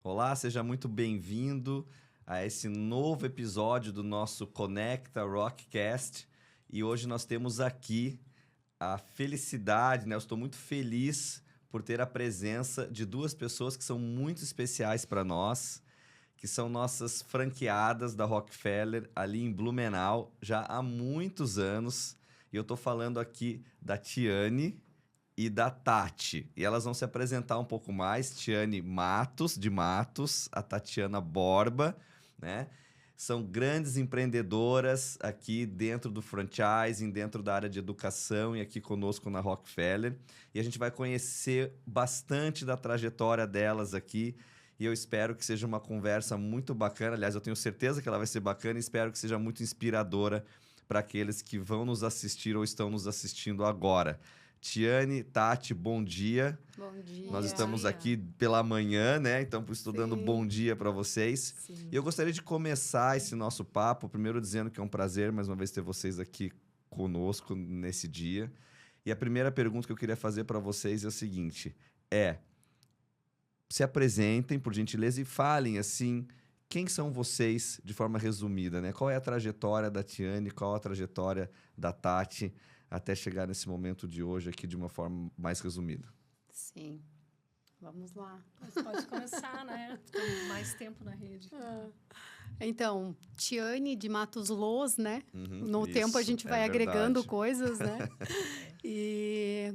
Olá, seja muito bem-vindo a esse novo episódio do nosso Conecta Rockcast. E hoje nós temos aqui a felicidade, né? Eu estou muito feliz por ter a presença de duas pessoas que são muito especiais para nós, que são nossas franqueadas da Rockefeller ali em Blumenau já há muitos anos. E eu estou falando aqui da Tiane e da Tati. E elas vão se apresentar um pouco mais. Tiane Matos, de Matos, a Tatiana Borba, né? São grandes empreendedoras aqui dentro do franchising, dentro da área de educação e aqui conosco na Rockefeller. E a gente vai conhecer bastante da trajetória delas aqui. E eu espero que seja uma conversa muito bacana. Aliás, eu tenho certeza que ela vai ser bacana e espero que seja muito inspiradora para aqueles que vão nos assistir ou estão nos assistindo agora. Tiane, Tati, bom dia. Bom dia. Nós estamos aqui pela manhã, né? Então, estou dando bom dia para vocês. Sim. E eu gostaria de começar esse nosso papo, primeiro dizendo que é um prazer, mais uma vez, ter vocês aqui conosco nesse dia. E a primeira pergunta que eu queria fazer para vocês é o seguinte: se apresentem, por gentileza, e falem, assim, quem são vocês, de forma resumida, né? Qual é a trajetória da Tiane, qual a trajetória da Tati, até chegar nesse momento de hoje aqui de uma forma mais resumida. Sim. Vamos lá. Você pode começar, né? Com mais tempo na rede. Então, Tiane de Matos Los, né? No isso, tempo a gente vai verdade. agregando coisas, né? E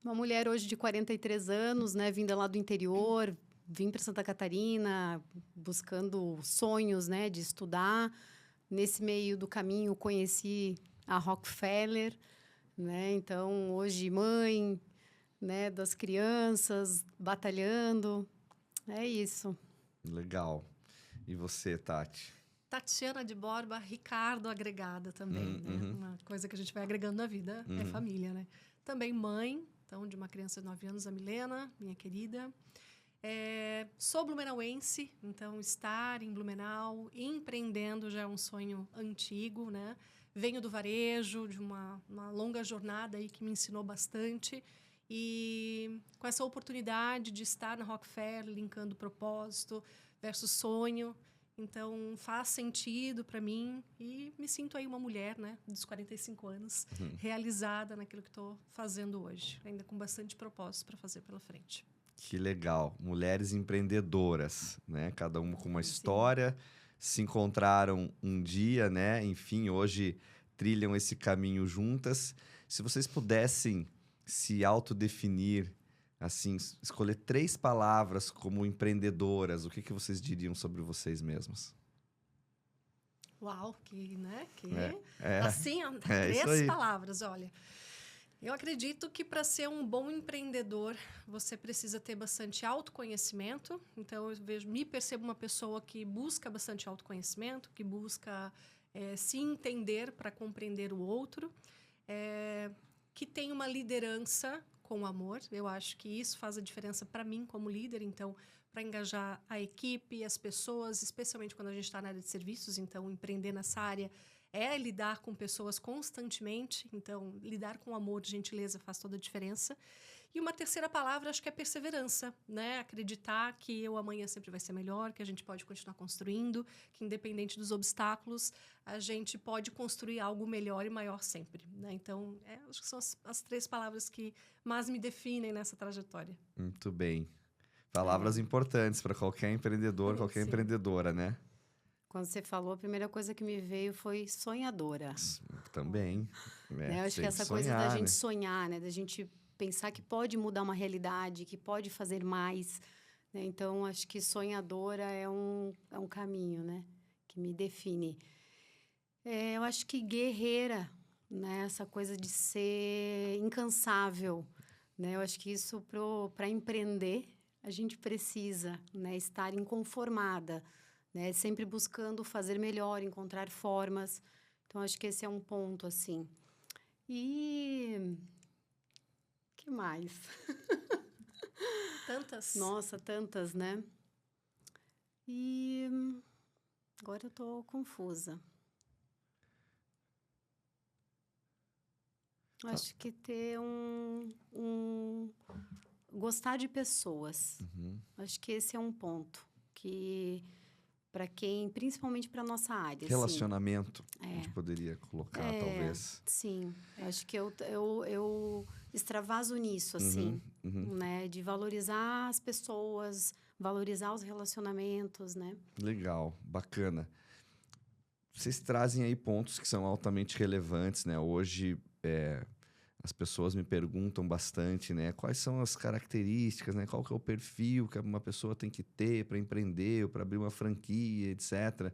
uma mulher hoje de 43 anos, né? Vinda lá do interior, vim para Santa Catarina, buscando sonhos, né? De estudar. Nesse meio do caminho, conheci a Rockefeller, né? Então, hoje mãe, né, das crianças, batalhando. É isso. Legal. E você, Tati? Tatiana de Borba, Ricardo agregada também, né? Uma coisa que a gente vai agregando na vida é família, né? Também mãe, então, de uma criança de 9 anos, a Milena, minha querida. Sou blumenauense, então estar em Blumenau, empreendendo já é um sonho antigo, né? Venho do varejo, de uma longa jornada aí que me ensinou bastante. E com essa oportunidade de estar na Rockefeller, linkando propósito versus sonho, então faz sentido para mim e me sinto aí uma mulher, né, dos 45 anos, realizada naquilo que estou fazendo hoje, ainda com bastante propósito para fazer pela frente. Que legal. Mulheres empreendedoras, né? Cada uma com uma história. Se encontraram um dia, né? Enfim, hoje trilham esse caminho juntas. Se vocês pudessem se autodefinir, assim, escolher 3 palavras como empreendedoras, o que vocês diriam sobre vocês mesmas? Uau, né? Assim, Assim, isso aí. 3 palavras, olha. Eu acredito que para ser um bom empreendedor, você precisa ter bastante autoconhecimento. Então, me percebo uma pessoa que busca bastante autoconhecimento, que busca se entender para compreender o outro, que tem uma liderança com amor. Eu acho que isso faz a diferença para mim como líder. Então, para engajar a equipe, as pessoas, especialmente quando a gente está na área de serviços. Então, empreender nessa área é lidar com pessoas constantemente. Então, lidar com amor e gentileza faz toda a diferença. E uma terceira palavra, acho que é perseverança, né? Acreditar que o amanhã sempre vai ser melhor, que a gente pode continuar construindo, que independente dos obstáculos, a gente pode construir algo melhor e maior sempre, né? Então, acho que são as 3 palavras que mais me definem nessa trajetória. Muito bem. Palavras importantes para qualquer empreendedor, qualquer Sim. empreendedora, né? Quando você falou, a primeira coisa que me veio foi sonhadora. Também. Né? Eu acho que tem essa sonhar, coisa da gente né? sonhar, né? Da gente pensar que pode mudar uma realidade, que pode fazer mais. Né? Então, acho que sonhadora é um caminho, né? Que me define. Eu acho que guerreira, né? Essa coisa de ser incansável. Né? Eu acho que isso, para empreender, a gente precisa, né? Estar inconformada, né? Sempre buscando fazer melhor, encontrar formas. Então, acho que esse é um ponto, assim. E que mais? Tantas. Nossa, tantas, né? E agora eu tô confusa. Acho que ter gostar de pessoas. Acho que esse é um ponto, que para quem, principalmente para nossa área. Relacionamento, assim, a gente poderia colocar, talvez. Sim, acho que eu extravaso nisso, assim, né? De valorizar as pessoas, valorizar os relacionamentos, né? Legal, bacana. Vocês trazem aí pontos que são altamente relevantes, né? Hoje, as pessoas me perguntam bastante, né? Quais são as características, né? Qual que é o perfil que uma pessoa tem que ter para empreender, ou para abrir uma franquia, etc.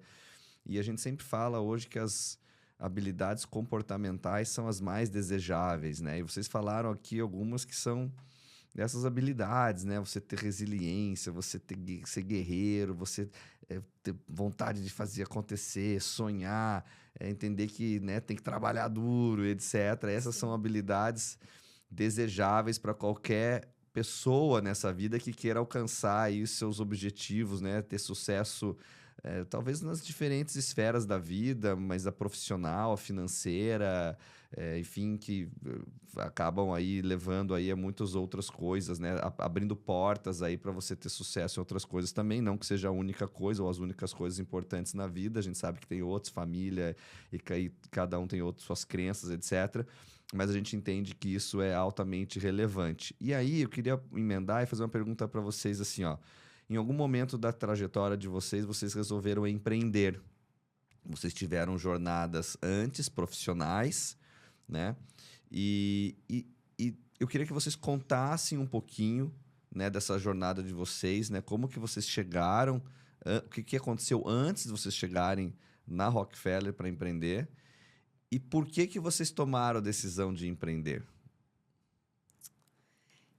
E a gente sempre fala hoje que as habilidades comportamentais são as mais desejáveis, né? E vocês falaram aqui algumas que são dessas habilidades, né? Você ter resiliência, você ser guerreiro, você ter vontade de fazer acontecer, sonhar, entender que, né, tem que trabalhar duro, etc. Essas são habilidades desejáveis para qualquer pessoa nessa vida que queira alcançar aí os seus objetivos, né? Ter sucesso, talvez nas diferentes esferas da vida, mas a profissional, a financeira, enfim, que acabam aí levando aí a muitas outras coisas, né? Abrindo portas aí para você ter sucesso em outras coisas também, não que seja a única coisa ou as únicas coisas importantes na vida. A gente sabe que tem outros, família, e cada um tem outras suas crenças, etc. Mas a gente entende que isso é altamente relevante. E aí eu queria emendar e fazer uma pergunta para vocês assim, ó. Em algum momento da trajetória de vocês, vocês resolveram empreender. Vocês tiveram jornadas antes, profissionais, né? E eu queria que vocês contassem um pouquinho, né, dessa jornada de vocês, né? Como que vocês chegaram, o que aconteceu antes de vocês chegarem na Rockefeller para empreender e por que vocês tomaram a decisão de empreender?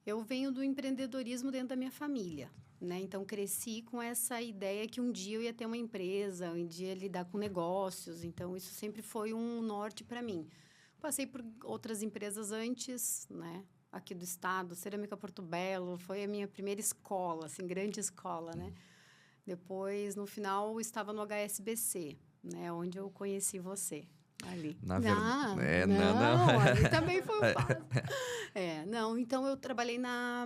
Eu venho do empreendedorismo dentro da minha família, né? Então, cresci com essa ideia que um dia eu ia ter uma empresa, um dia lidar com negócios. Então, isso sempre foi um norte para mim. Passei por outras empresas antes, né? Aqui do estado, Cerâmica Porto Belo, foi a minha primeira escola, assim, grande escola, né? Depois, no final, estava no HSBC, né? Onde eu conheci você. Ali. Na verdade, não, ali também foi um passo. Não, então eu trabalhei na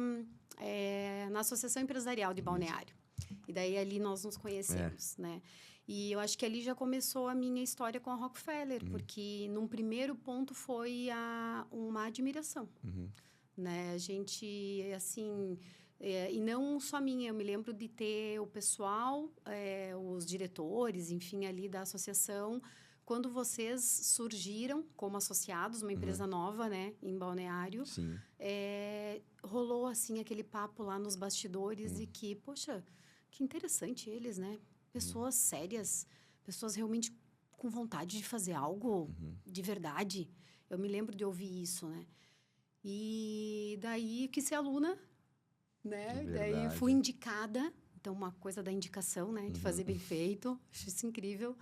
Associação Empresarial de Balneário. E daí ali nós nos conhecemos, né? E eu acho que ali já começou a minha história com a Rockefeller, porque num primeiro ponto foi uma admiração, né? A gente, assim... e não só minha, eu me lembro de ter o pessoal, os diretores, enfim, ali da associação... Quando vocês surgiram como associados, uma empresa nova, né, em Balneário, rolou, assim, aquele papo lá nos bastidores de que, poxa, que interessante eles, né? Pessoas sérias, pessoas realmente com vontade de fazer algo de verdade. Eu me lembro de ouvir isso, né? E daí quis ser aluna, né? Daí fui indicada. Então, uma coisa da indicação, né? De fazer bem feito. Acho isso incrível.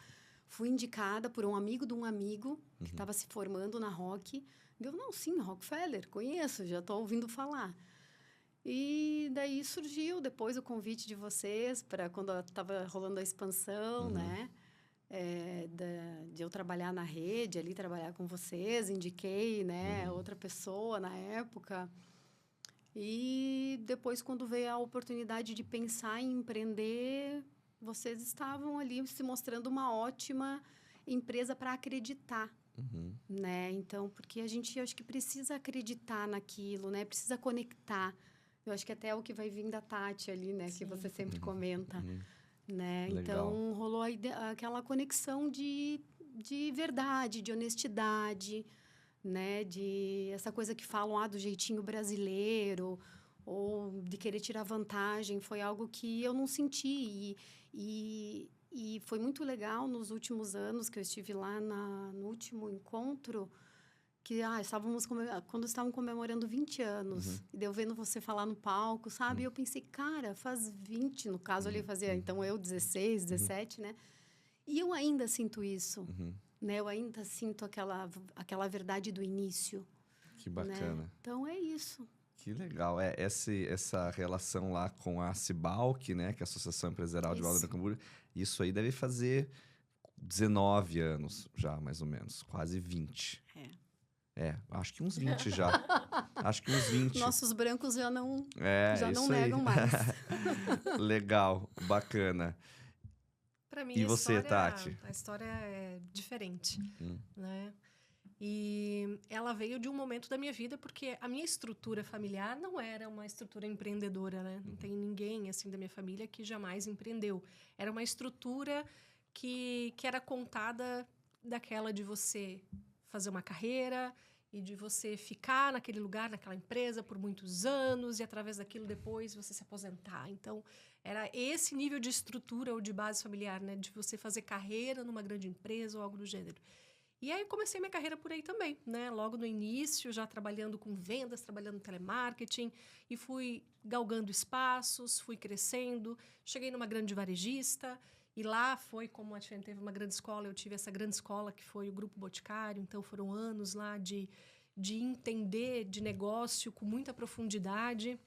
Fui indicada por um amigo de um amigo que estava se formando na Rock. Eu, não, sim, Rockefeller, conheço, já estou ouvindo falar. E daí surgiu depois o convite de vocês para quando estava rolando a expansão, né? De eu trabalhar na rede, ali trabalhar com vocês, indiquei, né? Outra pessoa na época. E depois, quando veio a oportunidade de pensar em empreender... Vocês estavam ali se mostrando uma ótima empresa para acreditar, né? Então, porque a gente, acho que precisa acreditar naquilo, né? Precisa conectar. Eu acho que até é o que vai vir da Tati ali, né? Sim. Que você sempre comenta, né? Legal. Então, rolou aquela conexão de verdade, de honestidade, né? De essa coisa que falam, do jeitinho brasileiro... ou de querer tirar vantagem, foi algo que eu não senti. E foi muito legal nos últimos anos que eu estive lá no último encontro, que quando estavam comemorando 20 anos, e eu vendo você falar no palco, sabe? E eu pensei, cara, faz 20, no caso ali fazia, então eu 16, 17, né? E eu ainda sinto isso, né? Eu ainda sinto aquela verdade do início. Que bacana. Né? Então, é isso. Que legal. Essa relação lá com a Cibalc, né? Que é a Associação Empresarial de Balneário Camboriú, isso aí deve fazer 19 anos já, mais ou menos. Quase 20. Acho que uns 20 já. Acho que uns 20. Nossos brancos já não isso negam mais. Legal, bacana. Para mim, E você, Tati? A história é diferente, né? E ela veio de um momento da minha vida, porque a minha estrutura familiar não era uma estrutura empreendedora, né? Não tem ninguém, assim, da minha família que jamais empreendeu. Era uma estrutura que era contada daquela de você fazer uma carreira e de você ficar naquele lugar, naquela empresa por muitos anos e, através daquilo, depois você se aposentar. Então, era esse nível de estrutura ou de base familiar, né? De você fazer carreira numa grande empresa ou algo do gênero. E aí, eu comecei minha carreira por aí também, né? Logo no início, já trabalhando com vendas, trabalhando em telemarketing, e fui galgando espaços, fui crescendo, cheguei numa grande varejista, e lá foi, como a Tiffany teve uma grande escola, eu tive essa grande escola que foi o Grupo Boticário, então foram anos lá de entender de negócio com muita profundidade.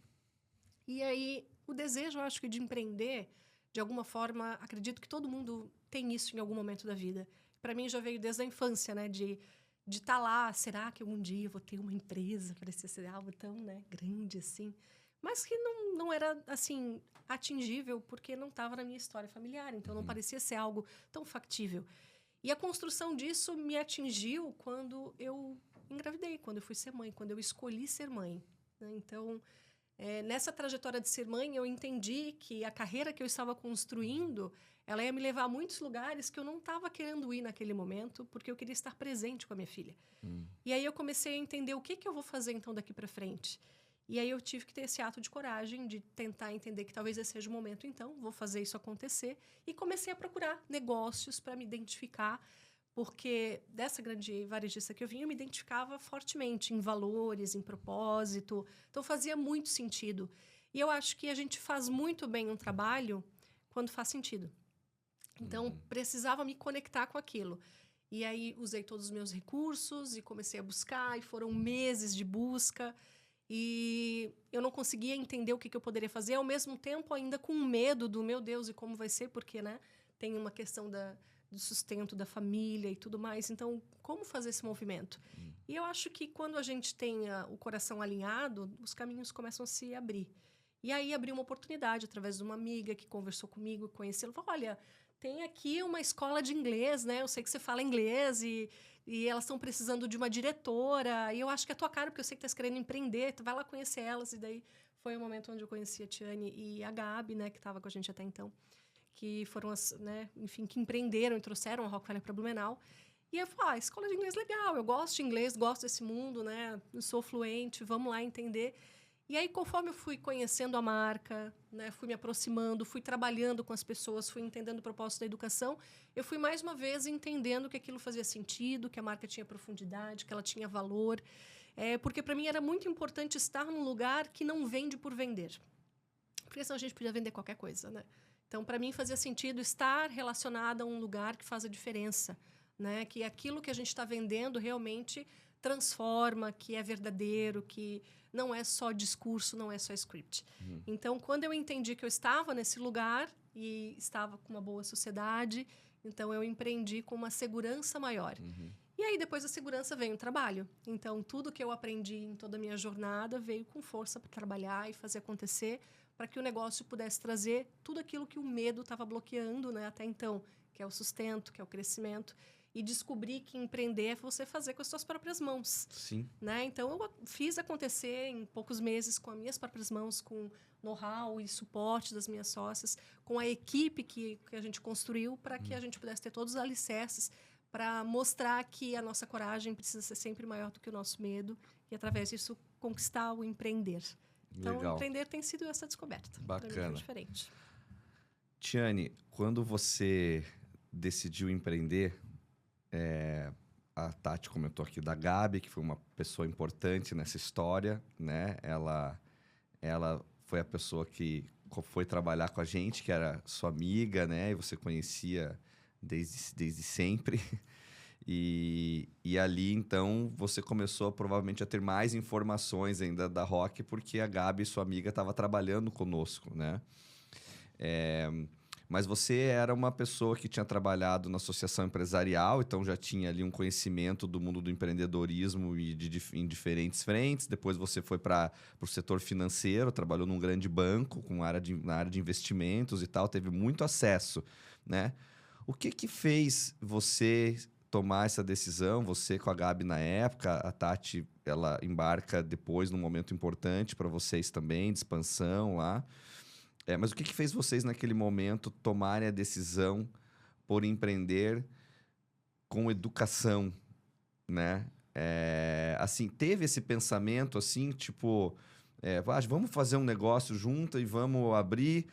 E aí, o desejo, eu acho que de empreender, de alguma forma, acredito que todo mundo tem isso em algum momento da vida. Para mim, já veio desde a infância, né? De estar lá, será que algum dia eu vou ter uma empresa? Parecia ser algo tão, né, grande assim. Mas que não era, assim, atingível, porque não estava na minha história familiar. Então, não parecia ser algo tão factível. E a construção disso me atingiu quando eu engravidei, quando eu fui ser mãe, quando eu escolhi ser mãe, né? Então, nessa trajetória de ser mãe, eu entendi que a carreira que eu estava construindo, ela ia me levar a muitos lugares que eu não estava querendo ir naquele momento, porque eu queria estar presente com a minha filha. E aí eu comecei a entender o que eu vou fazer, então, daqui para frente. E aí eu tive que ter esse ato de coragem, de tentar entender que talvez esse seja o momento, então, vou fazer isso acontecer. E comecei a procurar negócios para me identificar, porque dessa grande varejista que eu vim, eu me identificava fortemente em valores, em propósito. Então, fazia muito sentido. E eu acho que a gente faz muito bem um trabalho quando faz sentido. Então, precisava me conectar com aquilo. E aí, usei todos os meus recursos e comecei a buscar, e foram meses de busca. E eu não conseguia entender o que eu poderia fazer, ao mesmo tempo ainda com medo do, meu Deus, e como vai ser? Porque, né, tem uma questão do sustento da família e tudo mais. Então, como fazer esse movimento? E eu acho que quando a gente tem o coração alinhado, os caminhos começam a se abrir. E aí, abriu uma oportunidade através de uma amiga que conversou comigo, conheceu, falou, olha, tem aqui uma escola de inglês, né? Eu sei que você fala inglês e elas estão precisando de uma diretora. E eu acho que é a tua cara, porque eu sei que tu tá querendo empreender. Tu vai lá conhecer elas. E daí foi o momento onde eu conheci a Tiane e a Gabi, né? Que estava com a gente até então. Que foram as, né? Enfim, que empreenderam e trouxeram a Rockefeller para Blumenau. E eu falei, escola de inglês legal. Eu gosto de inglês, gosto desse mundo, né? Eu sou fluente, vamos lá entender. E aí, conforme eu fui conhecendo a marca, né, fui me aproximando, fui trabalhando com as pessoas, fui entendendo o propósito da educação, eu fui mais uma vez entendendo que aquilo fazia sentido, que a marca tinha profundidade, que ela tinha valor. Porque, para mim, era muito importante estar num lugar que não vende por vender. Porque senão a gente podia vender qualquer coisa, né? Então, para mim, fazia sentido estar relacionada a um lugar que faz a diferença, né? Que aquilo que a gente está vendendo realmente transforma, que é verdadeiro, que não é só discurso, não é só script. Então, quando eu entendi que eu estava nesse lugar e estava com uma boa sociedade, então eu empreendi com uma segurança maior. E aí, depois da segurança, vem o trabalho. Então, tudo que eu aprendi em toda a minha jornada veio com força para trabalhar e fazer acontecer, para que o negócio pudesse trazer tudo aquilo que o medo estava bloqueando, né, até então, que é o sustento, que é o crescimento. E descobrir que empreender é você fazer com as suas próprias mãos. Sim. Né? Então, eu fiz acontecer em poucos meses com as minhas próprias mãos, com know-how e suporte das minhas sócias, com a equipe que a gente construiu para que a gente pudesse ter todos os alicerces para mostrar que a nossa coragem precisa ser sempre maior do que o nosso medo e, através disso, conquistar o empreender. Então, Legal. empreender tem sido essa descoberta. Bacana. Para mim foi diferente. Tiane, quando você decidiu empreender... a Tati comentou aqui da Gabi, que foi uma pessoa importante nessa história, né? Ela foi a pessoa que foi trabalhar com a gente, que era sua amiga, né? E você conhecia desde sempre. E ali, então, você começou provavelmente a ter mais informações ainda da Rock, porque a Gabi, sua amiga, estava trabalhando conosco, né? Mas você era uma pessoa que tinha trabalhado na associação empresarial, então já tinha ali um conhecimento do mundo do empreendedorismo e em diferentes frentes. Depois você foi para o setor financeiro, trabalhou num grande banco na área de investimentos e tal, teve muito acesso, né? O que fez você tomar essa decisão? Você com a Gabi na época, a Tati, ela embarca depois num momento importante para vocês também, de expansão lá. Mas o que fez vocês naquele momento tomarem a decisão por empreender com educação, né? Assim, teve esse pensamento assim, tipo, vamos fazer um negócio junto e vamos abrir.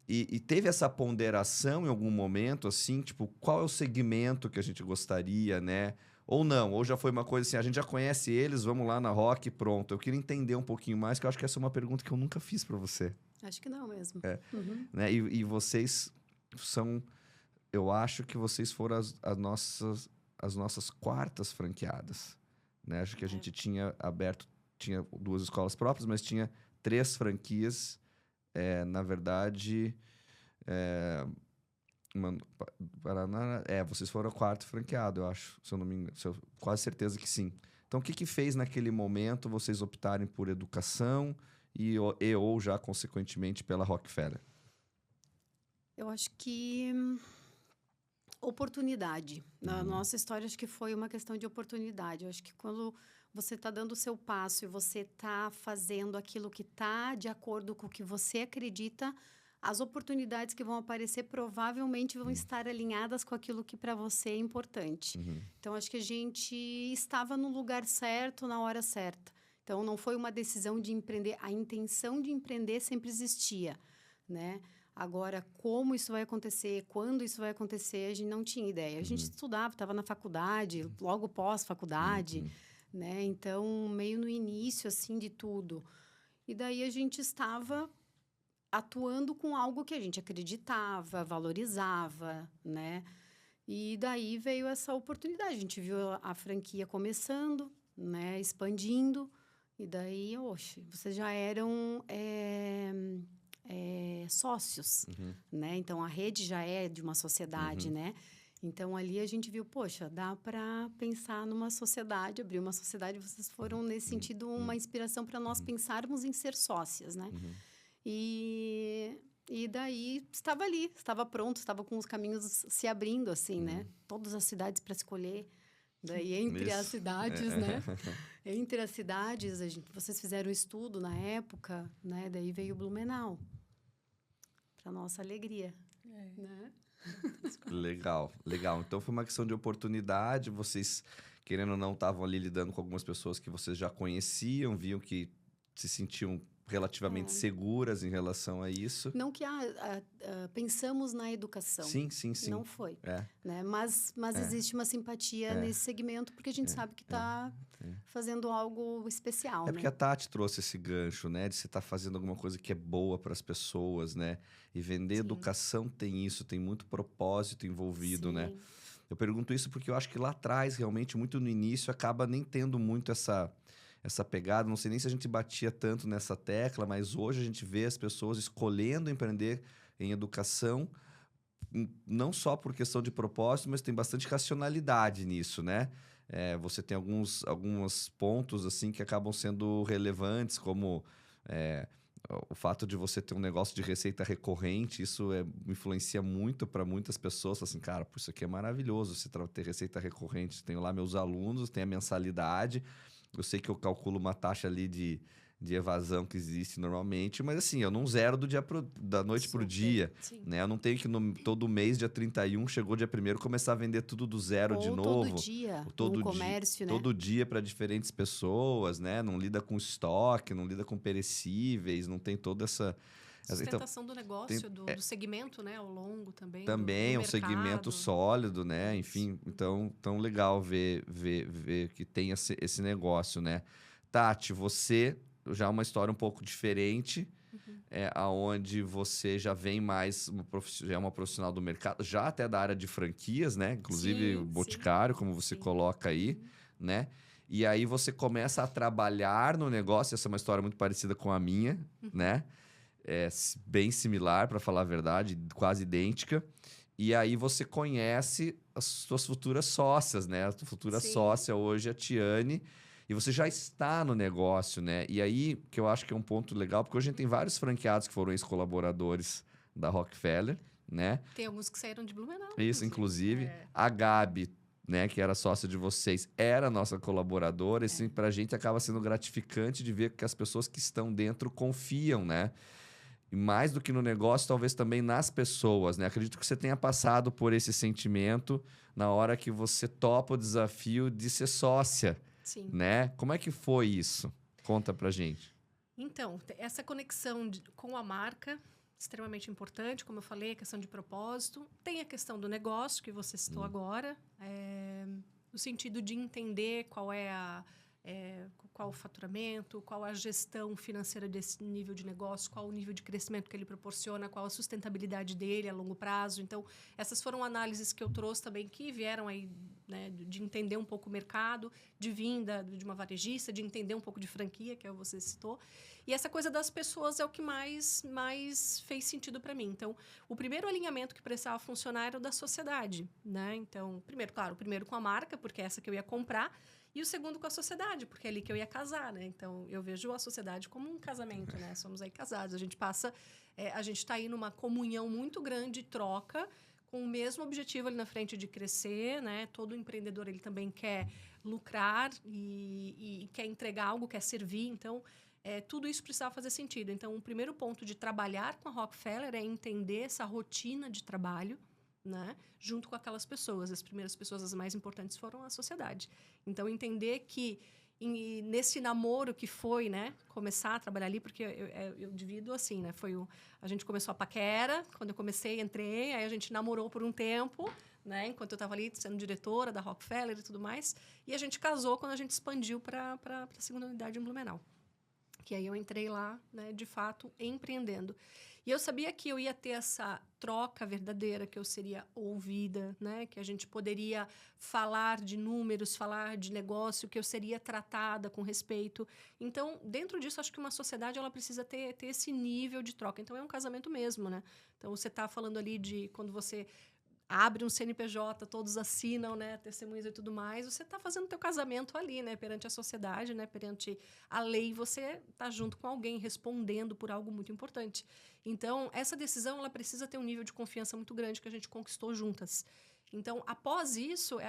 E teve essa ponderação em algum momento, assim, tipo, qual é o segmento que a gente gostaria, né? Ou não, ou já foi uma coisa assim, a gente já conhece eles, vamos lá na Rock, pronto. Eu queria entender um pouquinho mais, que eu acho que essa é uma pergunta que eu nunca fiz para você. Acho que não mesmo. Né? E vocês são... Eu acho que vocês foram as nossas quartas franqueadas. Né? Acho que a gente tinha aberto... Tinha 2 escolas próprias, mas tinha 3 franquias. Na verdade... Paraná... vocês foram a 4º franqueado, eu acho. Se eu não me engano. Quase certeza que sim. Então, o que fez naquele momento vocês optarem por educação... ou já, consequentemente, pela Rockefeller? Eu acho que oportunidade. Na nossa história, acho que foi uma questão de oportunidade. Eu acho que quando você está dando o seu passo e você está fazendo aquilo que está de acordo com o que você acredita, as oportunidades que vão aparecer provavelmente vão estar alinhadas com aquilo que para você é importante. Então, acho que a gente estava no lugar certo, na hora certa. Então, não foi uma decisão de empreender. A intenção de empreender sempre existia, né? Agora, como isso vai acontecer, quando isso vai acontecer, a gente não tinha ideia. A gente estudava, estava na faculdade, logo pós-faculdade, né? Então, meio no início, assim, de tudo. E daí a gente estava atuando com algo que a gente acreditava, valorizava, né? E daí veio essa oportunidade. A gente viu a franquia começando, né? Expandindo. E daí, vocês já eram sócios, né? Então, a rede já é de uma sociedade, né? Então, ali a gente viu, dá para pensar numa sociedade, abrir uma sociedade. Vocês foram, nesse sentido, uma inspiração para nós pensarmos em ser sócias, né? E daí, estava ali, estava pronto, estava com os caminhos se abrindo, assim, né? Todas as cidades para escolher. Daí, entre as cidades, né? Entre as cidades, vocês fizeram um estudo na época, né? Daí veio Blumenau. Para nossa alegria, né? Legal. Então, foi uma questão de oportunidade. Vocês, querendo ou não, estavam ali lidando com algumas pessoas que vocês já conheciam, viam que se sentiam relativamente seguras em relação a isso. Não que pensamos na educação. Sim. Não foi. Né? Mas existe uma simpatia nesse segmento, porque a gente sabe que está fazendo algo especial. Porque a Tati trouxe esse gancho, né? De você estar fazendo alguma coisa que é boa para as pessoas, né? E vender educação tem isso, tem muito propósito envolvido, né? Eu pergunto isso porque eu acho que lá atrás, realmente, muito no início, acaba nem tendo muito essa pegada. Não sei nem se a gente batia tanto nessa tecla, mas hoje a gente vê as pessoas escolhendo empreender em educação, não só por questão de propósito, mas tem bastante racionalidade nisso, né? Você tem alguns pontos assim que acabam sendo relevantes, como o fato de você ter um negócio de receita recorrente. Isso influencia muito para muitas pessoas. Assim, cara, isso aqui é maravilhoso, você ter receita recorrente. Tenho lá meus alunos, tem a mensalidade. Eu sei que eu calculo uma taxa ali de evasão que existe normalmente, mas assim, eu não zero da noite pro dia, né? Eu não tenho que todo mês, dia 31, chegou dia 1º, começar a vender tudo do zero de novo. Todo dia, comércio, né? Todo dia para diferentes pessoas, né? Não lida com estoque, não lida com perecíveis, não tem toda essa... Sustentação do negócio, do segmento, né? Ao longo também. Também é um segmento sólido, né? Enfim, então tão legal ver que tem esse negócio, né? Tati, você já é uma história um pouco diferente, aonde você já vem mais, já é uma profissional do mercado, já até da área de franquias, né? Inclusive o Boticário, como você coloca aí, né? E aí você começa a trabalhar no negócio, essa é uma história muito parecida com a minha, né? bem similar, para falar a verdade, quase idêntica. E aí você conhece as suas futuras sócias, né? A tua futura Sim. sócia hoje, a Tiane, e você já está no negócio, né? E aí, que eu acho que é um ponto legal, porque hoje a gente tem vários franqueados que foram ex-colaboradores da Rockefeller, né? Tem alguns que saíram de Blumenau. Isso, inclusive. É. A Gabi, né, que era sócia de vocês, era nossa colaboradora. E assim, pra gente acaba sendo gratificante de ver que as pessoas que estão dentro confiam, né? E mais do que no negócio, talvez também nas pessoas, né? Acredito que você tenha passado por esse sentimento na hora que você topa o desafio de ser sócia, Sim. né? Como é que foi isso? Conta pra gente. Então, essa conexão com a marca, extremamente importante, como eu falei, a questão de propósito. Tem a questão do negócio, que você citou agora, no sentido de entender qual o faturamento, qual a gestão financeira desse nível de negócio, qual o nível de crescimento que ele proporciona, qual a sustentabilidade dele a longo prazo. Então, essas foram análises que eu trouxe também, que vieram aí, né, de entender um pouco o mercado, de vinda de uma varejista, de entender um pouco de franquia, que é o que você citou. E essa coisa das pessoas é o que mais fez sentido para mim. Então, o primeiro alinhamento que precisava funcionar era o da sociedade, né? Então, primeiro com a marca, porque é essa que eu ia comprar, e o segundo com a sociedade, porque é ali que eu ia casar, né? Então, eu vejo a sociedade como um casamento, né? Somos aí casados. A gente está aí numa comunhão muito grande, troca, com o mesmo objetivo ali na frente de crescer, né? Todo empreendedor, ele também quer lucrar e quer entregar algo, quer servir. Então, tudo isso precisava fazer sentido. Então, o primeiro ponto de trabalhar com a Rockefeller é entender essa rotina de trabalho, né, junto com aquelas pessoas. As primeiras pessoas, as mais importantes, foram a sociedade. Então, entender que nesse namoro que foi, né, começar a trabalhar ali, porque eu divido assim, né, a gente começou a paquera, quando eu comecei, entrei, aí a gente namorou por um tempo, né, enquanto eu estava ali sendo diretora da Rockefeller e tudo mais, e a gente casou quando a gente expandiu para a segunda unidade em Blumenau. Que aí eu entrei lá, né, de fato, empreendendo. E eu sabia que eu ia ter essa troca verdadeira, que eu seria ouvida, né? Que a gente poderia falar de números, falar de negócio, que eu seria tratada com respeito. Então, dentro disso, acho que uma sociedade ela precisa ter esse nível de troca. Então, é um casamento mesmo, né? Então, você está falando ali de quando você abre um CNPJ, todos assinam, né, testemunhas e tudo mais, você está fazendo teu casamento ali, né, perante a sociedade, né, perante a lei, você está junto com alguém respondendo por algo muito importante. Então, essa decisão, ela precisa ter um nível de confiança muito grande que a gente conquistou juntas. Então, após isso, é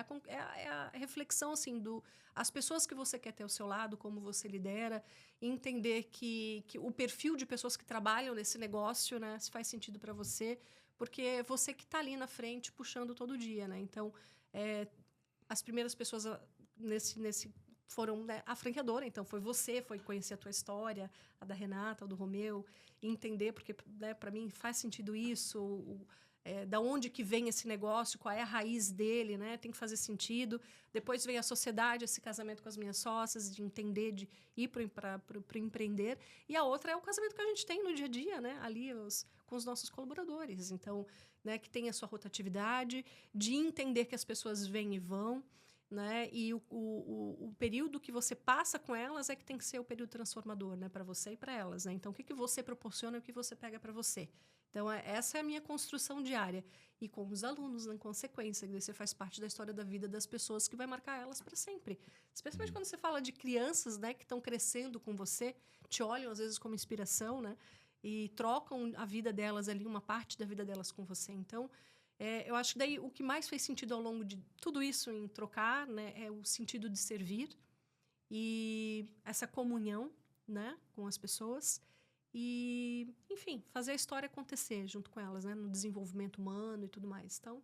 a reflexão, assim, as pessoas que você quer ter ao seu lado, como você lidera, e entender que o perfil de pessoas que trabalham nesse negócio, né, se faz sentido para você, porque é você que está ali na frente, puxando todo dia, né? Então, as primeiras pessoas nesse foram, né, a franqueadora. Então, foi conhecer a tua história, a da Renata, a do Romeu, e entender, porque, né, para mim faz sentido isso, da onde que vem esse negócio, qual é a raiz dele, né? Tem que fazer sentido. Depois vem a sociedade, esse casamento com as minhas sócias, de entender, de ir para o empreender. E a outra é o casamento que a gente tem no dia a dia, né? Ali com os nossos colaboradores. Então, né, que tem a sua rotatividade, de entender que as pessoas vêm e vão, né? E o período que você passa com elas é que tem que ser o período transformador, né? Para você e para elas, né? Então, o que você proporciona e o que você pega para você. Então, essa é a minha construção diária. E com os alunos, na consequência, você faz parte da história da vida das pessoas que vai marcar elas para sempre. Especialmente quando você fala de crianças, né, que estão crescendo com você, te olham às vezes como inspiração, né? E trocam a vida delas ali, uma parte da vida delas com você. Então, eu acho que daí o que mais fez sentido ao longo de tudo isso em trocar, né, é o sentido de servir e essa comunhão, né, com as pessoas. E, enfim, fazer a história acontecer junto com elas, né? No desenvolvimento humano e tudo mais. Então,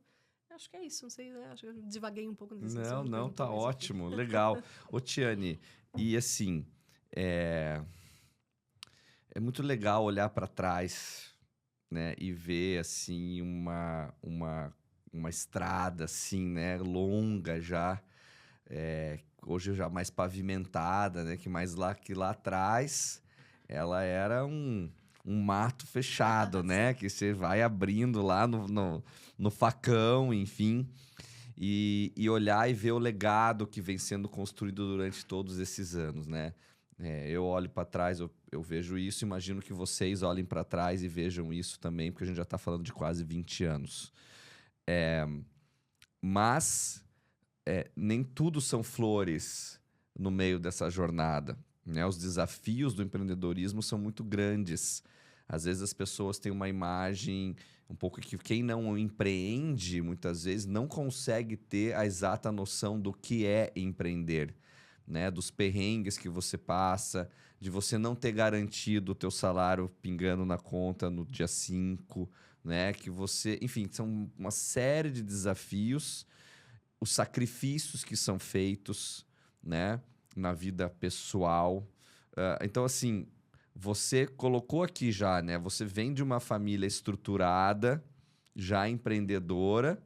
acho que é isso. Não sei, né? Acho que eu divaguei um pouco nesse assunto. Não, tá ótimo. Legal. Ô, Tiane, e assim, é muito legal olhar para trás, né? E ver, assim, uma estrada, assim, né? Longa já. Hoje já mais pavimentada, né? Que lá atrás... ela era um mato fechado, né? Que você vai abrindo lá no facão, enfim. E olhar e ver o legado que vem sendo construído durante todos esses anos, né? Eu olho para trás, eu vejo isso, imagino que vocês olhem para trás e vejam isso também, porque a gente já está falando de quase 20 anos. Mas nem tudo são flores no meio dessa jornada, né? Os desafios do empreendedorismo são muito grandes. Às vezes as pessoas têm uma imagem um pouco que quem não empreende, muitas vezes, não consegue ter a exata noção do que é empreender, né? Dos perrengues que você passa, de você não ter garantido o teu salário pingando na conta no dia 5, né? Que você, enfim, são uma série de desafios, os sacrifícios que são feitos, né? Na vida pessoal. Então, assim, você colocou aqui já, né? Você vem de uma família estruturada, já empreendedora,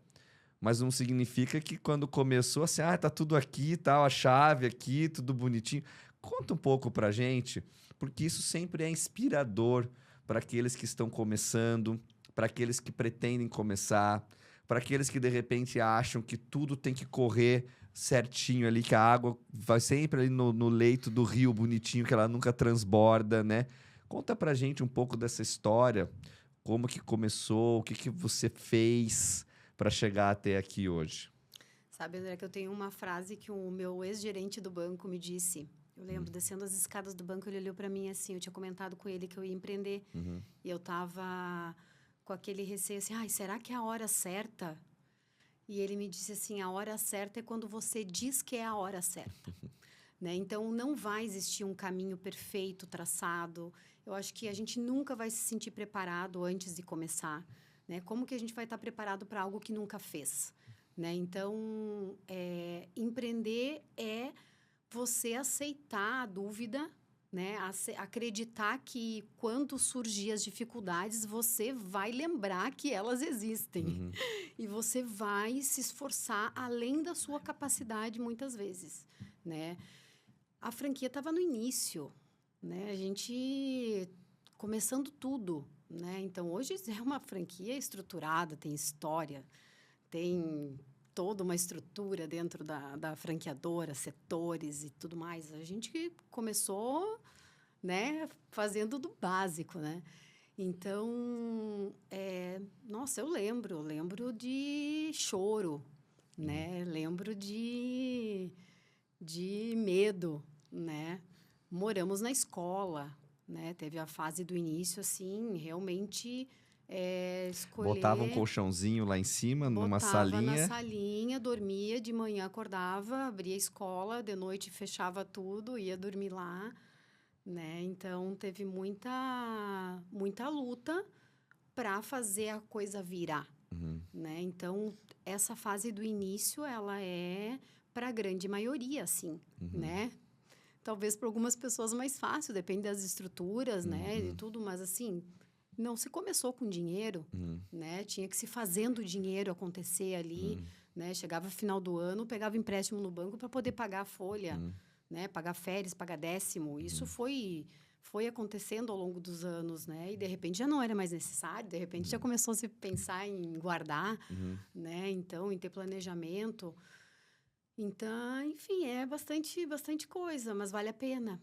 mas não significa que quando começou assim, tá tudo aqui, tal, a chave aqui, tudo bonitinho. Conta um pouco pra gente, porque isso sempre é inspirador para aqueles que estão começando, para aqueles que pretendem começar, para aqueles que de repente acham que tudo tem que correr certinho ali, que a água vai sempre ali no leito do rio bonitinho, que ela nunca transborda, né? Conta pra gente um pouco dessa história, como que começou, o que você fez para chegar até aqui hoje. Sabe, André, que eu tenho uma frase que o meu ex-gerente do banco me disse. Eu lembro, descendo as escadas do banco, ele olhou para mim assim, eu tinha comentado com ele que eu ia empreender. E eu tava com aquele receio assim, será que é a hora certa? E ele me disse assim, a hora certa é quando você diz que é a hora certa. Né? Então, não vai existir um caminho perfeito, traçado. Eu acho que a gente nunca vai se sentir preparado antes de começar. Né? Como que a gente vai estar preparado para algo que nunca fez? Né? Então, empreender é você aceitar a dúvida, né? Acreditar que quando surgir as dificuldades, você vai lembrar que elas existem. E você vai se esforçar além da sua capacidade, muitas vezes. Né? A franquia estava no início, né? A gente começando tudo. Né? Então, hoje é uma franquia estruturada, tem história, tem toda uma estrutura dentro da franqueadora, setores e tudo mais. A gente começou, né, fazendo do básico, né? Então, nossa, eu lembro de choro, né? Lembro de medo, né? Moramos na escola, né? Teve a fase do início, assim, realmente escolher... Botava um colchãozinho lá em cima, numa Botava salinha. na salinha, dormia, de manhã acordava, abria a escola, de noite fechava tudo, ia dormir lá, né? Então, teve muita luta para fazer a coisa virar, né? Então, essa fase do início, ela é para a grande maioria, assim, né? Talvez para algumas pessoas mais fácil, depende das estruturas, né? De tudo, mas assim, não se começou com dinheiro, né? Tinha que se fazendo o dinheiro acontecer ali, né? Chegava final do ano, pegava empréstimo no banco para poder pagar a folha, né? Pagar férias, pagar décimo. Isso foi acontecendo ao longo dos anos, né? E de repente já não era mais necessário, de repente já começou a se pensar em guardar, né? Então, em ter planejamento. Então, enfim, é bastante coisa, mas vale a pena.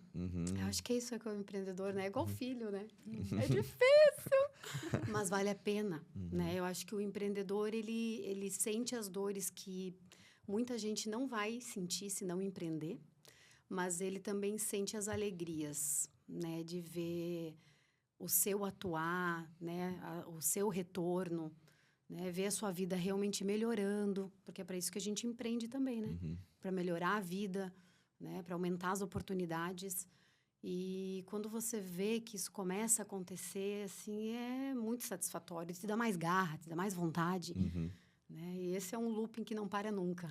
Eu acho que é isso que é o empreendedor, né? É igual filho, né? É difícil, mas vale a pena, né? Eu acho que o empreendedor, ele sente as dores que muita gente não vai sentir se não empreender, mas ele também sente as alegrias, né? De ver o seu atuar, né? O seu retorno, né? Ver a sua vida realmente melhorando, porque é para isso que a gente empreende também, né? Para melhorar a vida, né? Para aumentar as oportunidades. E quando você vê que isso começa a acontecer, assim, é muito satisfatório. Te dá mais garra, te dá mais vontade. Né? E esse é um looping que não para nunca.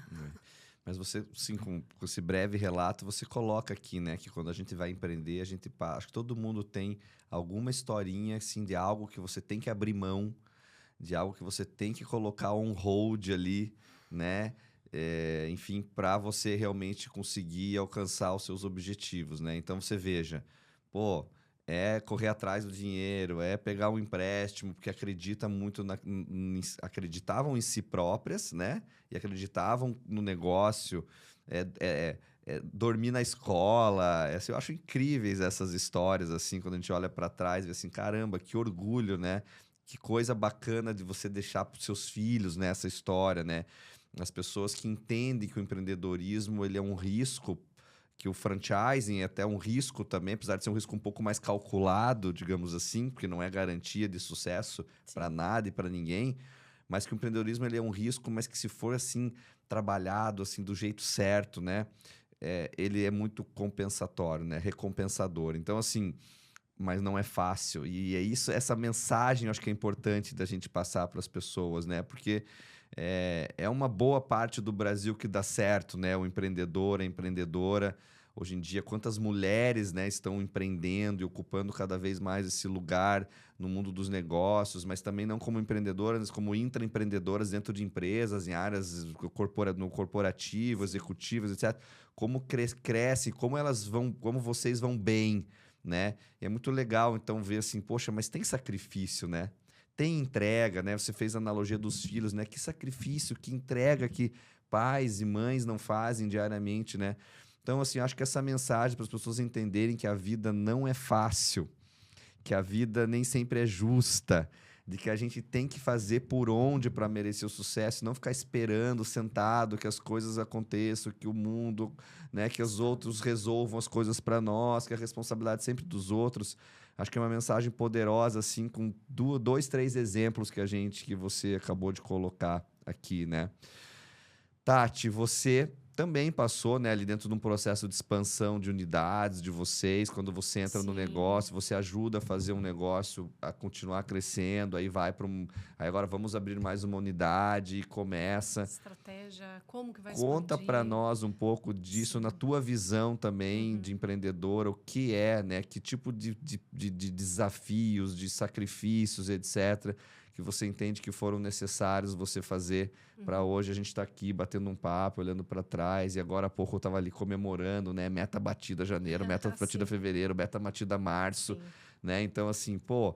Mas você, sim, com esse breve relato, você coloca aqui, né? Que quando a gente vai empreender, acho que todo mundo tem alguma historinha, assim, de algo que você tem que abrir mão, de algo que você tem que colocar on hold ali, né? Enfim, para você realmente conseguir alcançar os seus objetivos, né? Então, você veja, correr atrás do dinheiro, pegar um empréstimo, porque acredita muito acreditavam em si próprias, né? E acreditavam no negócio, dormir na escola. Assim, eu acho incríveis essas histórias, assim, quando a gente olha para trás e vê assim, caramba, que orgulho, né? Que coisa bacana de você deixar para os seus filhos, né, essa história, né? As pessoas que entendem que o empreendedorismo ele é um risco, que o franchising é até um risco também, apesar de ser um risco um pouco mais calculado, digamos assim, porque não é garantia de sucesso para nada e para ninguém, mas que o empreendedorismo ele é um risco, mas que se for assim trabalhado assim do jeito certo, né, ele é muito compensatório, né, recompensador. Então assim, mas não é fácil. E é isso, essa mensagem eu acho que é importante da gente passar para as pessoas, né? Porque é uma boa parte do Brasil que dá certo, né? O empreendedor, a empreendedora. Hoje em dia, quantas mulheres, né, estão empreendendo e ocupando cada vez mais esse lugar no mundo dos negócios, mas também não como empreendedoras, mas como intraempreendedoras dentro de empresas, em áreas no corporativo, executivas, etc. Como cresce, como elas vão, como vocês vão bem, né? E é muito legal, então, ver assim, poxa, mas tem sacrifício, né? Tem entrega, né? Você fez a analogia dos filhos, né? Que sacrifício, que entrega que pais e mães não fazem diariamente, né? Então, assim, acho que essa mensagem para as pessoas entenderem que a vida não é fácil, que a vida nem sempre é justa, de que a gente tem que fazer por onde para merecer o sucesso, não ficar esperando, sentado, que as coisas aconteçam, que o mundo, né, que os outros resolvam as coisas para nós, que a responsabilidade é sempre dos outros. Acho que é uma mensagem poderosa, assim, com dois, três exemplos que você acabou de colocar aqui, né? Tati, você também passou, né, ali dentro de um processo de expansão de unidades de vocês. Quando você entra no negócio, você ajuda a fazer um negócio a continuar crescendo, aí vai para aí agora vamos abrir mais uma unidade e começa. Estratégia, como que vai Conta expandir? para nós um pouco disso, na tua visão também de empreendedora, o que é, né? Que tipo de desafios, de sacrifícios, etc., que você entende que foram necessários você fazer para hoje a gente estar aqui batendo um papo, olhando para trás, e agora há pouco eu estava ali comemorando, né? Meta batida janeiro, meta batida fevereiro, meta batida março, né? Então, assim, pô,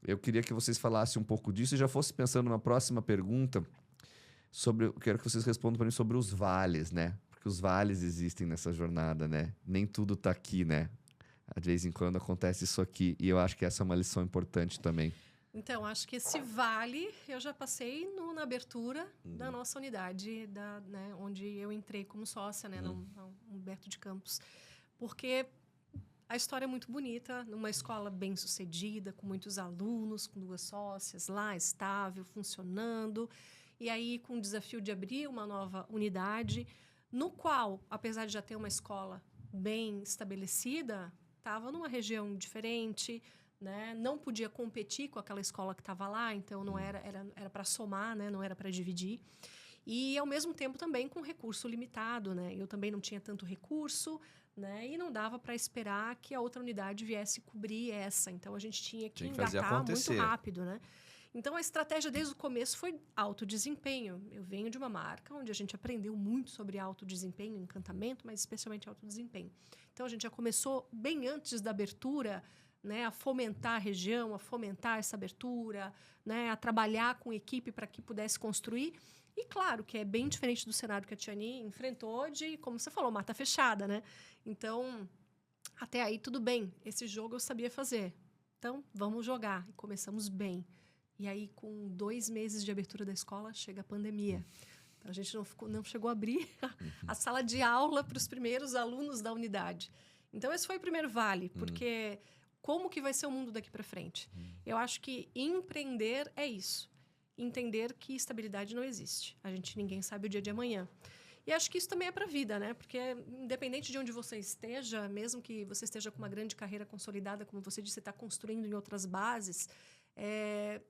eu queria que vocês falassem um pouco disso e já fosse pensando na próxima pergunta eu quero que vocês respondam para mim sobre os vales, né? Porque os vales existem nessa jornada, né? Nem tudo tá aqui, né? De vez em quando acontece isso aqui. E eu acho que essa é uma lição importante também. Então, acho que esse vale eu já passei na abertura da nossa unidade, né, onde eu entrei como sócia, né, no Humberto de Campos. Porque a história é muito bonita, numa escola bem sucedida, com muitos alunos, com 2 sócias lá, estável, funcionando. E aí, com o desafio de abrir uma nova unidade, no qual, apesar de já ter uma escola bem estabelecida, estava numa região diferente, né? Não podia competir com aquela escola que estava lá, então não era para somar, né? Não era para dividir. E, ao mesmo tempo, também com recurso limitado, né? Eu também não tinha tanto recurso, né? E não dava para esperar que a outra unidade viesse cobrir essa. Então, a gente tinha que engatar muito rápido, né? Então, a estratégia desde o começo foi alto desempenho. Eu venho de uma marca onde a gente aprendeu muito sobre alto desempenho, encantamento, mas especialmente alto desempenho. Então, a gente já começou bem antes da abertura, né, a fomentar a região, a fomentar essa abertura, né, a trabalhar com equipe para que pudesse construir. E claro que é bem diferente do cenário que a Tiani enfrentou de, como você falou, mata fechada, né? Então, até aí tudo bem. Esse jogo eu sabia fazer. Então, vamos jogar. E começamos bem. E aí, com 2 meses de abertura da escola, chega a pandemia. Então, a gente não chegou a abrir a sala de aula para os primeiros alunos da unidade. Então, esse foi o primeiro vale, porque como que vai ser o mundo daqui para frente? Eu acho que empreender é isso. Entender que estabilidade não existe. Ninguém sabe o dia de amanhã. E acho que isso também é para a vida, né? Porque independente de onde você esteja, mesmo que você esteja com uma grande carreira consolidada, como você disse, você está construindo em outras bases,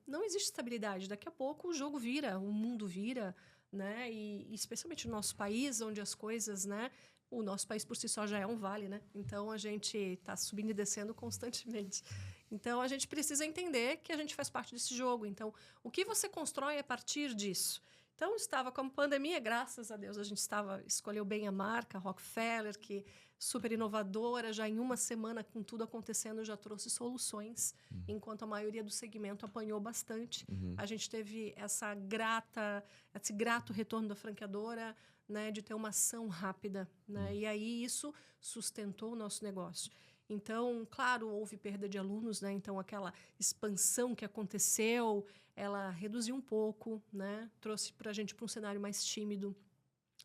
não existe estabilidade. Daqui a pouco o jogo vira, o mundo vira, né? E especialmente no nosso país, onde as coisas, né? O nosso país por si só já é um vale, né? Então a gente está subindo e descendo constantemente. Então a gente precisa entender que a gente faz parte desse jogo. Então o que você constrói a partir disso? Então estava com a pandemia, graças a Deus a gente escolheu bem a marca Rockefeller, que super inovadora, já em uma semana com tudo acontecendo, já trouxe soluções, enquanto a maioria do segmento apanhou bastante. A gente teve esse grato retorno da franqueadora, né, de ter uma ação rápida, né? E aí isso sustentou o nosso negócio. Então, claro, houve perda de alunos, né? Então, aquela expansão que aconteceu, ela reduziu um pouco, né? Trouxe para a gente para um cenário mais tímido.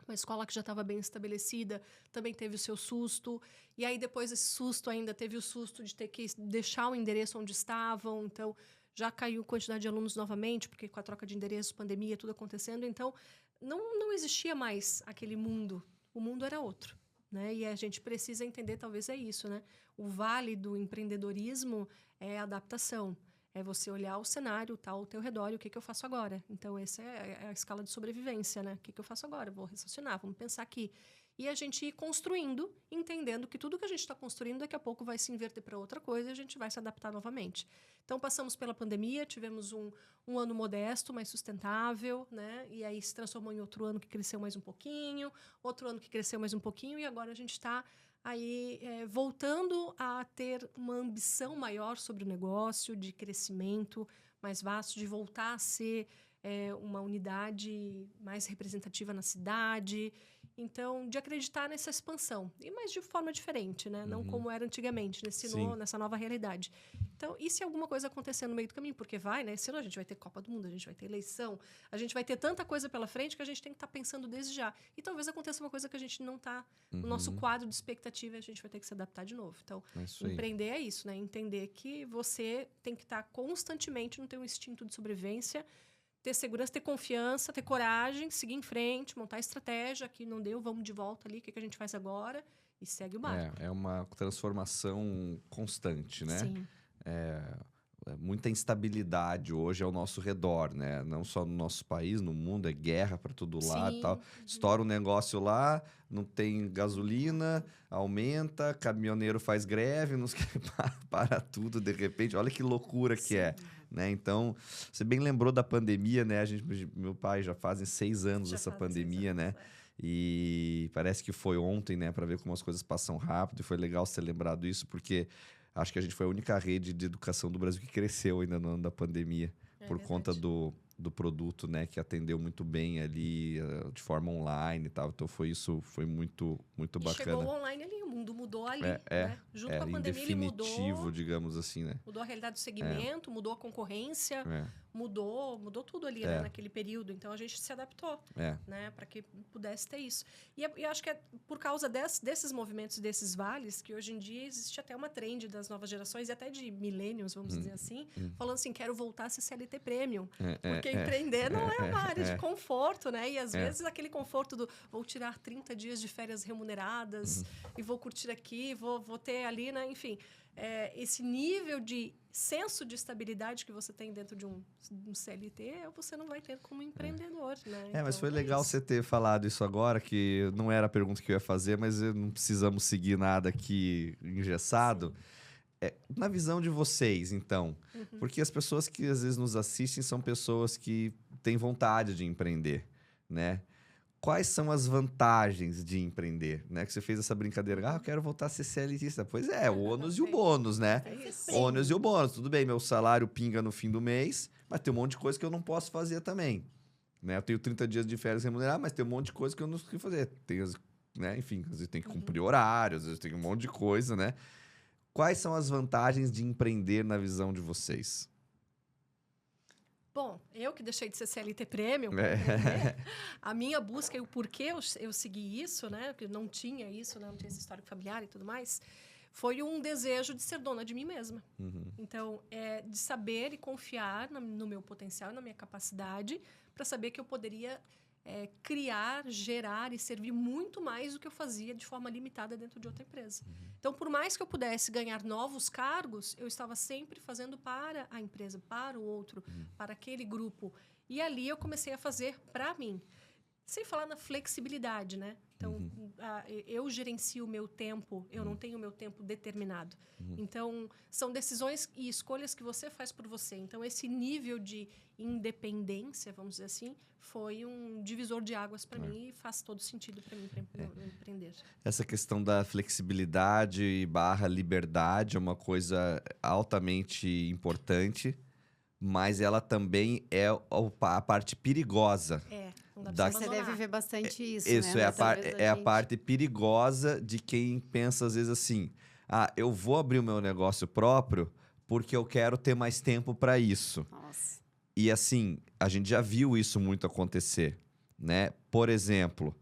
Uma escola que já estava bem estabelecida também teve o seu susto. E aí, depois desse susto, ainda teve o susto de ter que deixar o endereço onde estavam. Então, já caiu a quantidade de alunos novamente, porque com a troca de endereço, pandemia, tudo acontecendo. Então, não existia mais aquele mundo. O mundo era outro, né? E a gente precisa entender, talvez é isso, né? O vale do empreendedorismo é a adaptação. É você olhar o cenário, tá ao teu redor, e o que eu faço agora? Então, essa é a escala de sobrevivência, né? O que eu faço agora? Vou raciocinar, vamos pensar aqui. E a gente ir construindo, entendendo que tudo que a gente está construindo, daqui a pouco vai se inverter para outra coisa e a gente vai se adaptar novamente. Então, passamos pela pandemia, tivemos um ano modesto, mais sustentável, né? E aí se transformou em outro ano que cresceu mais um pouquinho, outro ano que cresceu mais um pouquinho, e agora a gente está aí voltando a ter uma ambição maior sobre o negócio, de crescimento mais vasto, de voltar a ser uma unidade mais representativa na cidade. Então, de acreditar nessa expansão, mas de forma diferente, né? Não como era antigamente, nessa nova realidade. Então, e se alguma coisa acontecer no meio do caminho? Porque vai, né? Senão a gente vai ter Copa do Mundo, a gente vai ter eleição, a gente vai ter tanta coisa pela frente que a gente tem que estar pensando desde já. E talvez aconteça uma coisa que a gente não está no nosso quadro de expectativa e a gente vai ter que se adaptar de novo. Então, empreender é isso, né? Entender que você tem que estar constantemente no teu instinto de sobrevivência, ter segurança, ter confiança, ter coragem, seguir em frente, montar estratégia. Aqui não deu, vamos de volta ali, o que a gente faz agora? E segue o barco. É uma transformação constante, né? Sim. Muita instabilidade hoje ao nosso redor, né? Não só no nosso país, no mundo, é guerra para todo lado e tal. Estoura um negócio lá, não tem gasolina, aumenta, caminhoneiro faz greve, não sei, para tudo de repente. Olha que loucura que é. Né? Então, você bem lembrou da pandemia, né? Meu pai já fazem 6 anos essa pandemia, né? E parece que foi ontem, né? Para ver como as coisas passam rápido. E foi legal ser lembrado isso, porque acho que a gente foi a única rede de educação do Brasil que cresceu ainda no ano da pandemia, por conta do produto, né? Que atendeu muito bem ali, de forma online e tal. Então, foi muito, muito bacana. Chegou o online ali, o mundo mudou ali, né? Junto com a pandemia, ele mudou, digamos assim, né? Mudou a realidade do segmento, mudou a concorrência, mudou tudo ali, né? Naquele período. Então, a gente se adaptou, né? Para que pudesse ter isso. E acho que é por causa desses movimentos, desses vales, que hoje em dia existe até uma trend das novas gerações, e até de millennials, vamos dizer assim, falando assim, quero voltar a ser CLT Premium. Porque empreender não é uma área de conforto, né? E às vezes aquele conforto do vou tirar 30 dias de férias remuneradas e vou curtir aqui, vou ter ali, né? Enfim, esse nível de senso de estabilidade que você tem dentro de um CLT, você não vai ter como empreendedor, né? Mas então, foi legal você ter falado isso agora, que não era a pergunta que eu ia fazer, mas não precisamos seguir nada aqui engessado. Na visão de vocês, então, porque as pessoas que às vezes nos assistem são pessoas que têm vontade de empreender, né? Quais são as vantagens de empreender, né? Que você fez essa brincadeira, eu quero voltar a ser CLTista. Pois é, o ônus e o bônus, né? O ônus e o bônus. Tudo bem, meu salário pinga no fim do mês, mas tem um monte de coisa que eu não posso fazer também. Né? Eu tenho 30 dias de férias remuneradas, mas tem um monte de coisa que eu não consigo fazer. Né? Enfim, às vezes tem que cumprir horários, às vezes tem um monte de coisa, né? Quais são as vantagens de empreender na visão de vocês? Bom, eu que deixei de ser CLT Premium, a minha busca e o porquê eu segui isso, né? Porque não tinha isso, né? Não tinha esse histórico familiar e tudo mais, foi um desejo de ser dona de mim mesma. Então, de saber e confiar no meu potencial, na minha capacidade, para saber que eu poderia criar, gerar e servir muito mais do que eu fazia de forma limitada dentro de outra empresa. Então, por mais que eu pudesse ganhar novos cargos, eu estava sempre fazendo para a empresa, para o outro, para aquele grupo. E ali eu comecei a fazer para mim. Sem falar na flexibilidade, né? Então, eu gerencio o meu tempo, eu não tenho o meu tempo determinado. Então, são decisões e escolhas que você faz por você. Então, esse nível de independência, vamos dizer assim, foi um divisor de águas para mim e faz todo sentido para mim empreender. Essa questão da flexibilidade barra liberdade é uma coisa altamente importante, mas ela também é a parte perigosa. Não dá Da- pra Você abandonar. deve ver bastante isso, Isso né? é Dessa a gente. parte perigosa de quem pensa às vezes assim: ah, eu vou abrir o meu negócio próprio porque eu quero ter mais tempo para isso. Nossa. E assim, a gente já viu isso muito acontecer, né? Por exemplo,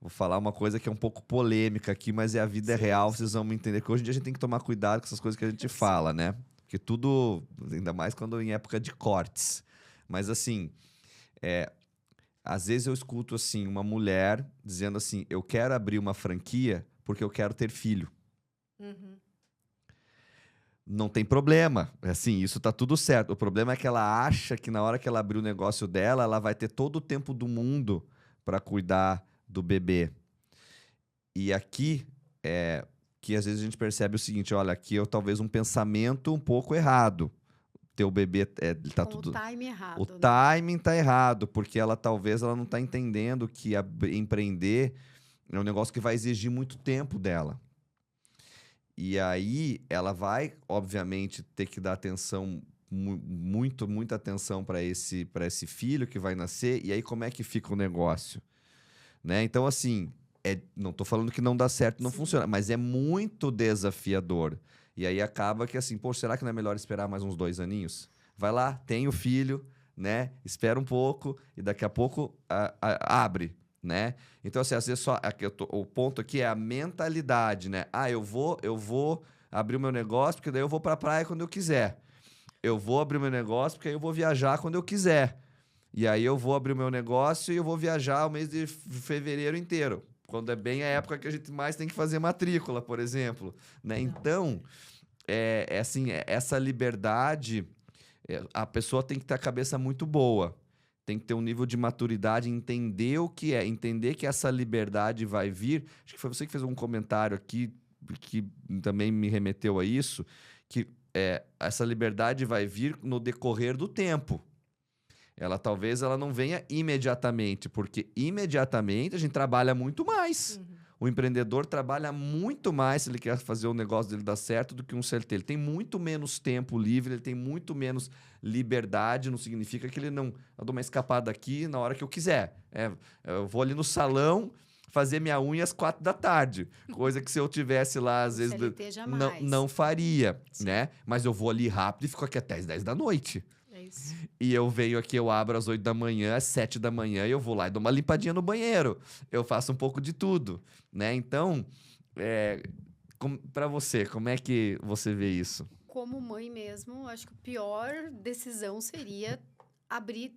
vou falar uma coisa que é um pouco polêmica aqui, mas é a vida Sim, real, sim. vocês vão me entender que hoje em dia a gente tem que tomar cuidado com essas coisas que a gente fala, né? Porque tudo, ainda mais quando em época de cortes. Mas assim, às vezes eu escuto assim uma mulher dizendo assim: "Eu quero abrir uma franquia porque eu quero ter filho". Uhum. Não tem problema. Assim, isso tá tudo certo. O problema é que ela acha que na hora que ela abrir o negócio dela, ela vai ter todo o tempo do mundo para cuidar do bebê. E aqui é que às vezes a gente percebe o seguinte: olha, aqui é talvez um pensamento um pouco errado. Teu bebê ele tá Com tudo. o time errado, O né? timing tá errado, porque ela talvez ela não tá entendendo que empreender é um negócio que vai exigir muito tempo dela. E aí ela vai, obviamente, ter que dar atenção, muita atenção para esse filho que vai nascer. E aí como é que fica o negócio? Né? Então, assim, não tô falando que não dá certo, não Sim. funciona, mas é muito desafiador. E aí acaba que assim, pô, será que não é melhor esperar mais uns 2 aninhos? Vai lá, tem o filho, né? Espera um pouco e daqui a pouco abre, né? Então, assim, às vezes o ponto aqui é a mentalidade, né? Ah, eu vou abrir o meu negócio porque daí eu vou pra praia quando eu quiser. Eu vou abrir o meu negócio porque aí eu vou viajar quando eu quiser. E aí eu vou abrir o meu negócio e eu vou viajar o mês de fevereiro inteiro. Quando é bem a época que a gente mais tem que fazer matrícula, por exemplo. Né? Então, assim, essa liberdade, a pessoa tem que ter a cabeça muito boa. Tem que ter um nível de maturidade, entender o que é, entender que essa liberdade vai vir. Acho que foi você que fez um comentário aqui que também me remeteu a isso, que essa liberdade vai vir no decorrer do tempo. Talvez ela não venha imediatamente, porque imediatamente a gente trabalha muito mais. O empreendedor trabalha muito mais se ele quer fazer o negócio dele dar certo do que um CLT. Ele tem muito menos tempo livre, ele tem muito menos liberdade. Não significa que ele não... Eu dou uma escapada aqui na hora que eu quiser. Eu vou ali no salão fazer minha unha às 4 da tarde. Coisa que se eu tivesse lá, às vezes, CLT jamais. não faria, né? Mas eu vou ali rápido e fico aqui até as 10 da noite. É isso. E eu venho aqui, eu abro às 8 da manhã, às 7 da manhã, e eu vou lá e dou uma limpadinha no banheiro. Eu faço um pouco de tudo, né? Então, para você, como é que você vê isso? Como mãe mesmo, acho que a pior decisão seria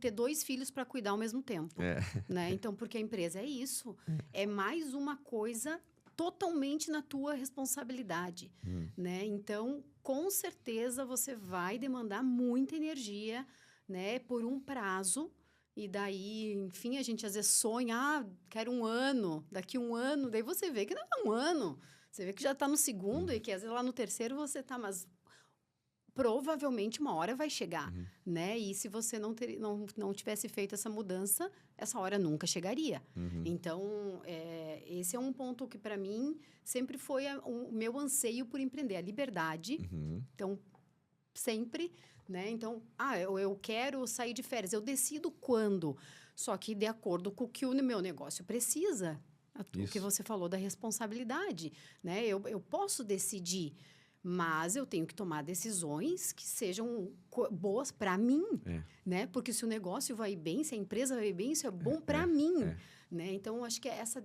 ter 2 filhos para cuidar ao mesmo tempo, né? Então, porque a empresa é isso, é mais uma coisa totalmente na tua responsabilidade, né? Então, com certeza você vai demandar muita energia, né? Por um prazo. E daí, enfim, a gente às vezes sonha, quero 1 ano, daqui 1 ano, daí você vê que não é 1 ano, você vê que já está no segundo e que às vezes lá no terceiro você está, mas provavelmente uma hora vai chegar, né? E se você não tivesse feito essa mudança, essa hora nunca chegaria. Então, esse é um ponto que para mim sempre foi o meu anseio por empreender, a liberdade. Então, sempre, né? Então, eu quero sair de férias, eu decido quando, só que de acordo com o que o meu negócio precisa. O que você falou da responsabilidade, né? Eu posso decidir, mas eu tenho que tomar decisões que sejam boas para mim, né? Porque se o negócio vai bem, se a empresa vai bem, isso é bom para mim, né? Então, acho que é essa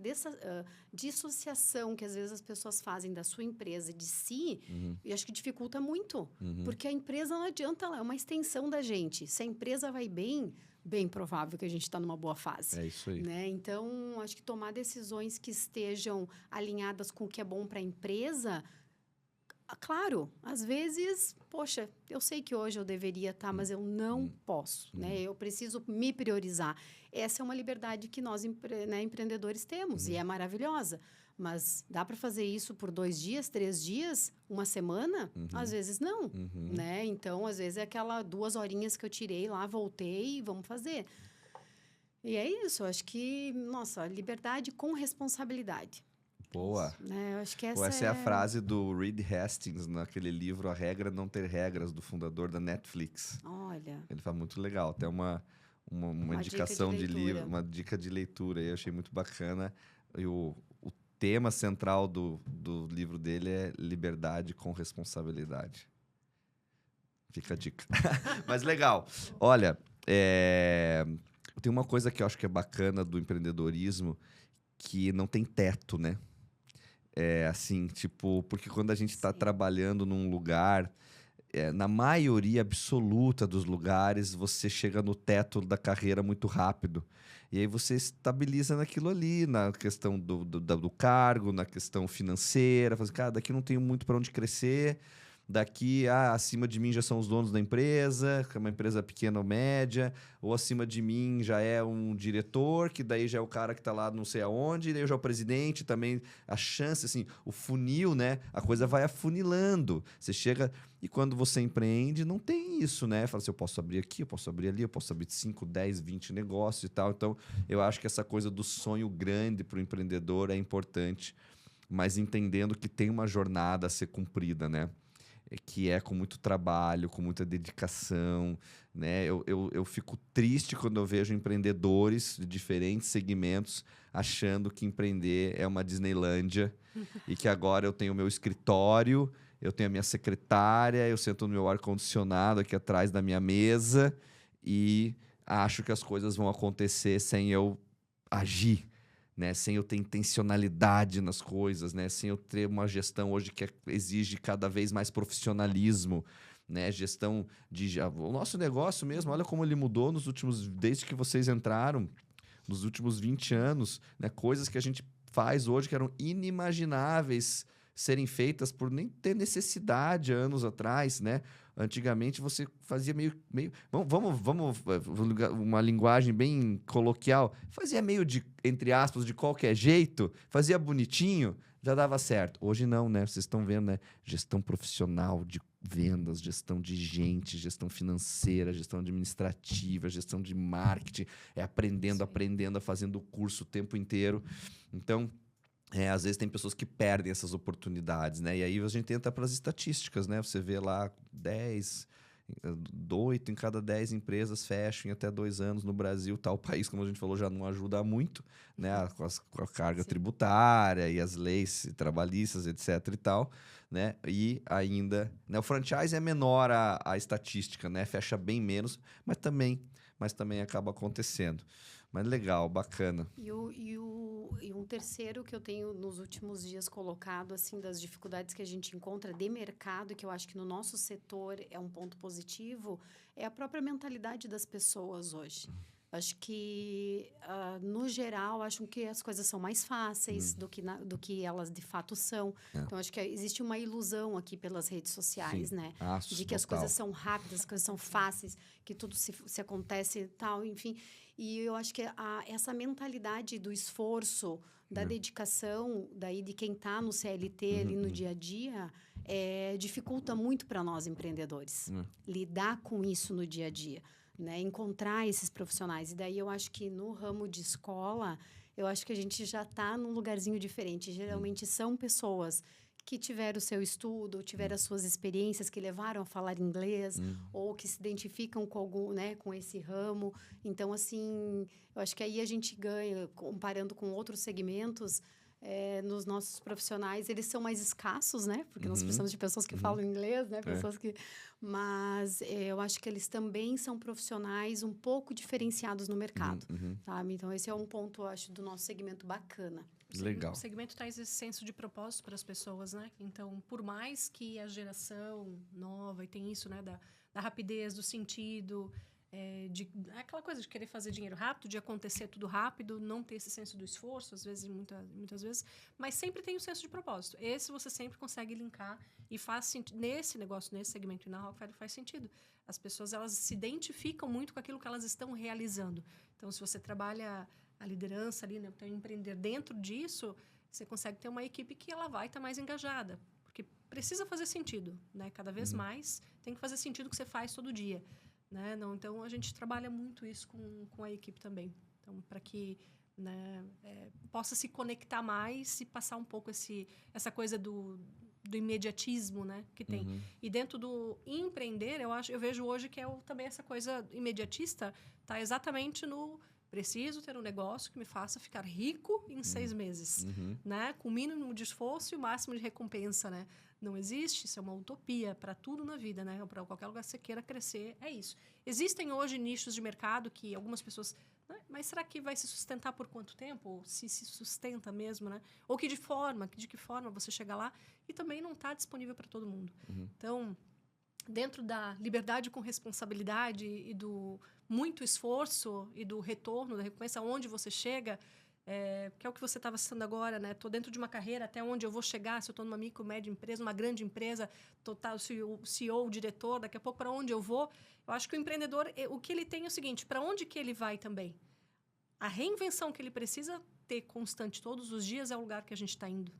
dissociação que às vezes as pessoas fazem da sua empresa e de si, e acho que dificulta muito, porque a empresa não adianta, ela é uma extensão da gente. Se a empresa vai bem provável que a gente está numa boa fase. É isso aí. Né? Então, acho que tomar decisões que estejam alinhadas com o que é bom para a empresa Claro, às vezes, poxa, eu sei que hoje eu deveria estar, mas eu não posso, né? Eu preciso me priorizar. Essa é uma liberdade que nós, né, empreendedores temos e é maravilhosa. Mas dá para fazer isso por 2 dias, 3 dias, uma semana? Às vezes não, né? Então, às vezes é aquela 2 horinhas que eu tirei lá, voltei e vamos fazer. E é isso, eu acho que, nossa, liberdade com responsabilidade. Boa. Né? Eu acho que Pô, essa é a frase do Reed Hastings naquele livro A Regra Não Ter Regras, do fundador da Netflix. Olha, Ele fala muito legal. Até uma uma indicação dica de de livro, leitura. uma dica de leitura. Eu achei muito bacana. E o tema central do livro dele é liberdade com responsabilidade. Fica a dica. Mas legal. Olha, tem uma coisa que eu acho que é bacana do empreendedorismo, que não tem teto, né? É assim, tipo, porque quando a gente está Sim. trabalhando num lugar, na maioria absoluta dos lugares, você chega no teto da carreira muito rápido. E aí você estabiliza naquilo ali, na questão do cargo, na questão financeira. Fala assim, cara, daqui não tenho muito para onde crescer. Daqui, acima de mim já são os donos da empresa, que é uma empresa pequena ou média, ou acima de mim já é um diretor, que daí já é o cara que está lá não sei aonde, e daí já é o presidente também. A chance, assim, o funil, né? A coisa vai afunilando. Você chega... E quando você empreende, não tem isso, né? Fala assim, eu posso abrir aqui, eu posso abrir ali, eu posso abrir 5, 10, 20 negócios e tal. Então, eu acho que essa coisa do sonho grande para o empreendedor é importante, mas entendendo que tem uma jornada a ser cumprida, né? Que é com muito trabalho, com muita dedicação, né? Eu fico triste quando eu vejo empreendedores de diferentes segmentos achando que empreender é uma Disneylândia e que agora eu tenho o meu escritório, eu tenho a minha secretária, eu sento no meu ar-condicionado aqui atrás da minha mesa e acho que as coisas vão acontecer sem eu agir, né? Sem eu ter intencionalidade nas coisas, né? Sem eu ter uma gestão hoje que exige cada vez mais profissionalismo, né? Gestão de... O nosso negócio mesmo, olha como ele mudou nos últimos... Desde que vocês entraram, nos últimos 20 anos, né? Coisas que a gente faz hoje que eram inimagináveis serem feitas por nem ter necessidade anos atrás, né? Antigamente você fazia meio vamos uma linguagem bem coloquial, fazia meio de, entre aspas, de qualquer jeito, fazia bonitinho, já dava certo. Hoje não, né? Vocês estão vendo, né? Gestão profissional de vendas, gestão de gente, gestão financeira, gestão administrativa, gestão de marketing, aprendendo, fazendo curso o tempo inteiro. Então, às vezes tem pessoas que perdem essas oportunidades, né? E aí a gente entra para as estatísticas, né? Você vê lá 8 em cada 10 empresas fecham em até 2 anos no Brasil. Tal país, como a gente falou, já não ajuda muito, né? Com a carga tributária e as leis trabalhistas, etc e tal, né? E ainda, né? O franchise é menor a estatística, né? Fecha bem menos, mas também acaba acontecendo. Mas legal, bacana. E um terceiro que eu tenho nos últimos dias colocado, assim, das dificuldades que a gente encontra de mercado, que eu acho que no nosso setor é um ponto positivo, é a própria mentalidade das pessoas hoje. Acho que, no geral, acham que as coisas são mais fáceis do que elas de fato são. Então, acho que existe uma ilusão aqui pelas redes sociais, né? De que as coisas são rápidas, as coisas são fáceis, que tudo se acontece e tal, enfim. E eu acho que essa mentalidade do esforço, da dedicação, daí de quem está no CLT ali no dia a dia, dificulta muito para nós empreendedores lidar com isso no dia a dia, né? Encontrar esses profissionais. E daí eu acho que no ramo de escola, eu acho que a gente já está num lugarzinho diferente. Geralmente são pessoas que tiveram o seu estudo, tiveram as suas experiências, que levaram a falar inglês, ou que se identificam com algum, né, com esse ramo. Então, assim, eu acho que aí a gente ganha, comparando com outros segmentos, nos nossos profissionais, eles são mais escassos, né? Porque nós precisamos de pessoas que falam inglês, né? Pessoas que... Mas eu acho que eles também são profissionais um pouco diferenciados no mercado, sabe? Então, esse é um ponto, eu acho, do nosso segmento bacana. Legal. O segmento traz esse senso de propósito para as pessoas, né? Então, por mais que a geração nova, e tem isso, né? Da rapidez, do sentido, aquela coisa de querer fazer dinheiro rápido, de acontecer tudo rápido, não ter esse senso do esforço, às vezes, muitas vezes, mas sempre tem o senso de propósito. Esse você sempre consegue linkar e faz sentido. Nesse negócio, nesse segmento e na Rockefeller faz sentido. As pessoas, elas se identificam muito com aquilo que elas estão realizando. Então, se você trabalha a liderança ali, né, então, empreender dentro disso, você consegue ter uma equipe que ela vai estar mais engajada, porque precisa fazer sentido, né? Cada vez mais tem que fazer sentido o que você faz todo dia. Né? Não, então, a gente trabalha muito isso com a equipe também. Então, para que, né, possa se conectar mais e passar um pouco essa coisa do imediatismo, né, que tem. E dentro do empreender, eu vejo hoje que também essa coisa imediatista está exatamente no preciso ter um negócio que me faça ficar rico em 6 meses, né? Com o mínimo de esforço e o máximo de recompensa, né? Não existe, isso é uma utopia para tudo na vida, né? Para qualquer lugar que você queira crescer, é isso. Existem hoje nichos de mercado que algumas pessoas... Né? Mas será que vai se sustentar por quanto tempo? Ou se sustenta mesmo, né? Ou de que forma você chega lá? E também não está disponível para todo mundo. Então, dentro da liberdade com responsabilidade e do muito esforço e do retorno, da recompensa, onde você chega... que é o que você estava citando agora, né? Estou dentro de uma carreira, até onde eu vou chegar, se eu estou numa micro, média empresa, uma grande empresa, o CEO, o diretor, daqui a pouco para onde eu vou. Eu acho que o empreendedor, o que ele tem é o seguinte, para onde que ele vai também? A reinvenção que ele precisa ter constante todos os dias é o lugar que a gente está indo.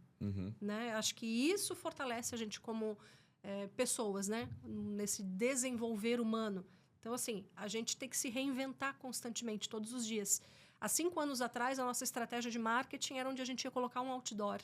Né? Acho que isso fortalece a gente como pessoas, né? Nesse desenvolver humano. Então, assim, a gente tem que se reinventar constantemente, todos os dias. Há 5 anos atrás, a nossa estratégia de marketing era onde a gente ia colocar um outdoor,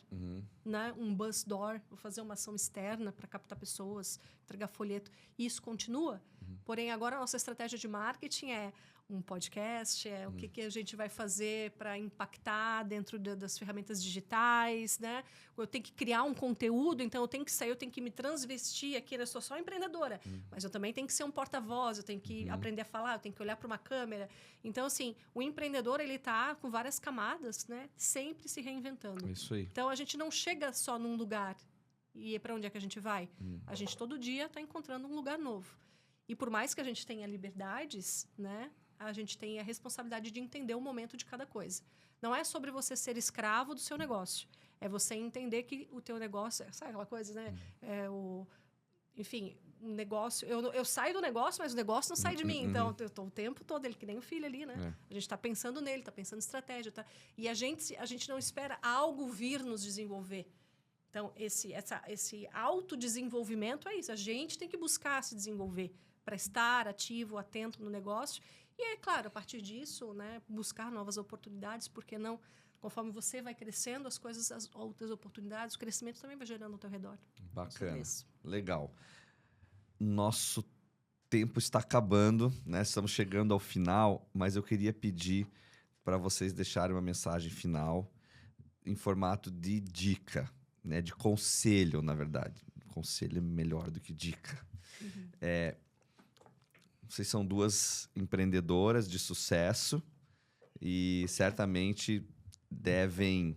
né? Um bus door, vou fazer uma ação externa para captar pessoas, entregar folheto. E isso continua. Porém, agora a nossa estratégia de marketing é um podcast, o que a gente vai fazer para impactar dentro das ferramentas digitais, né? Eu tenho que criar um conteúdo, então eu tenho que sair, eu tenho que me transvestir aqui, eu sou só empreendedora, mas eu também tenho que ser um porta-voz, eu tenho que aprender a falar, eu tenho que olhar para uma câmera. Então, assim, o empreendedor, ele está com várias camadas, né? Sempre se reinventando. É isso aí. Então, a gente não chega só num lugar e para onde é que a gente vai? A gente todo dia está encontrando um lugar novo. E por mais que a gente tenha liberdades, né? A gente tem a responsabilidade de entender o momento de cada coisa. Não é sobre você ser escravo do seu negócio. É você entender que o teu negócio... Sabe aquela coisa, né? Enfim, um negócio... Eu saio do negócio, mas o negócio não sai de mim. Então, eu estou o tempo todo, ele que nem o filho ali, né? A gente está pensando nele, está pensando em estratégia. Tá? E a gente não espera algo vir nos desenvolver. Então, esse autodesenvolvimento é isso. A gente tem que buscar se desenvolver para estar ativo, atento no negócio. E, é claro, a partir disso, né, buscar novas oportunidades, porque não, conforme você vai crescendo, as outras oportunidades, o crescimento também vai gerando ao teu redor. Bacana, legal. Nosso tempo está acabando, né? Estamos chegando ao final, mas eu queria pedir para vocês deixarem uma mensagem final em formato de dica, né? De conselho, na verdade. Conselho é melhor do que dica. Vocês são 2 empreendedoras de sucesso e certamente devem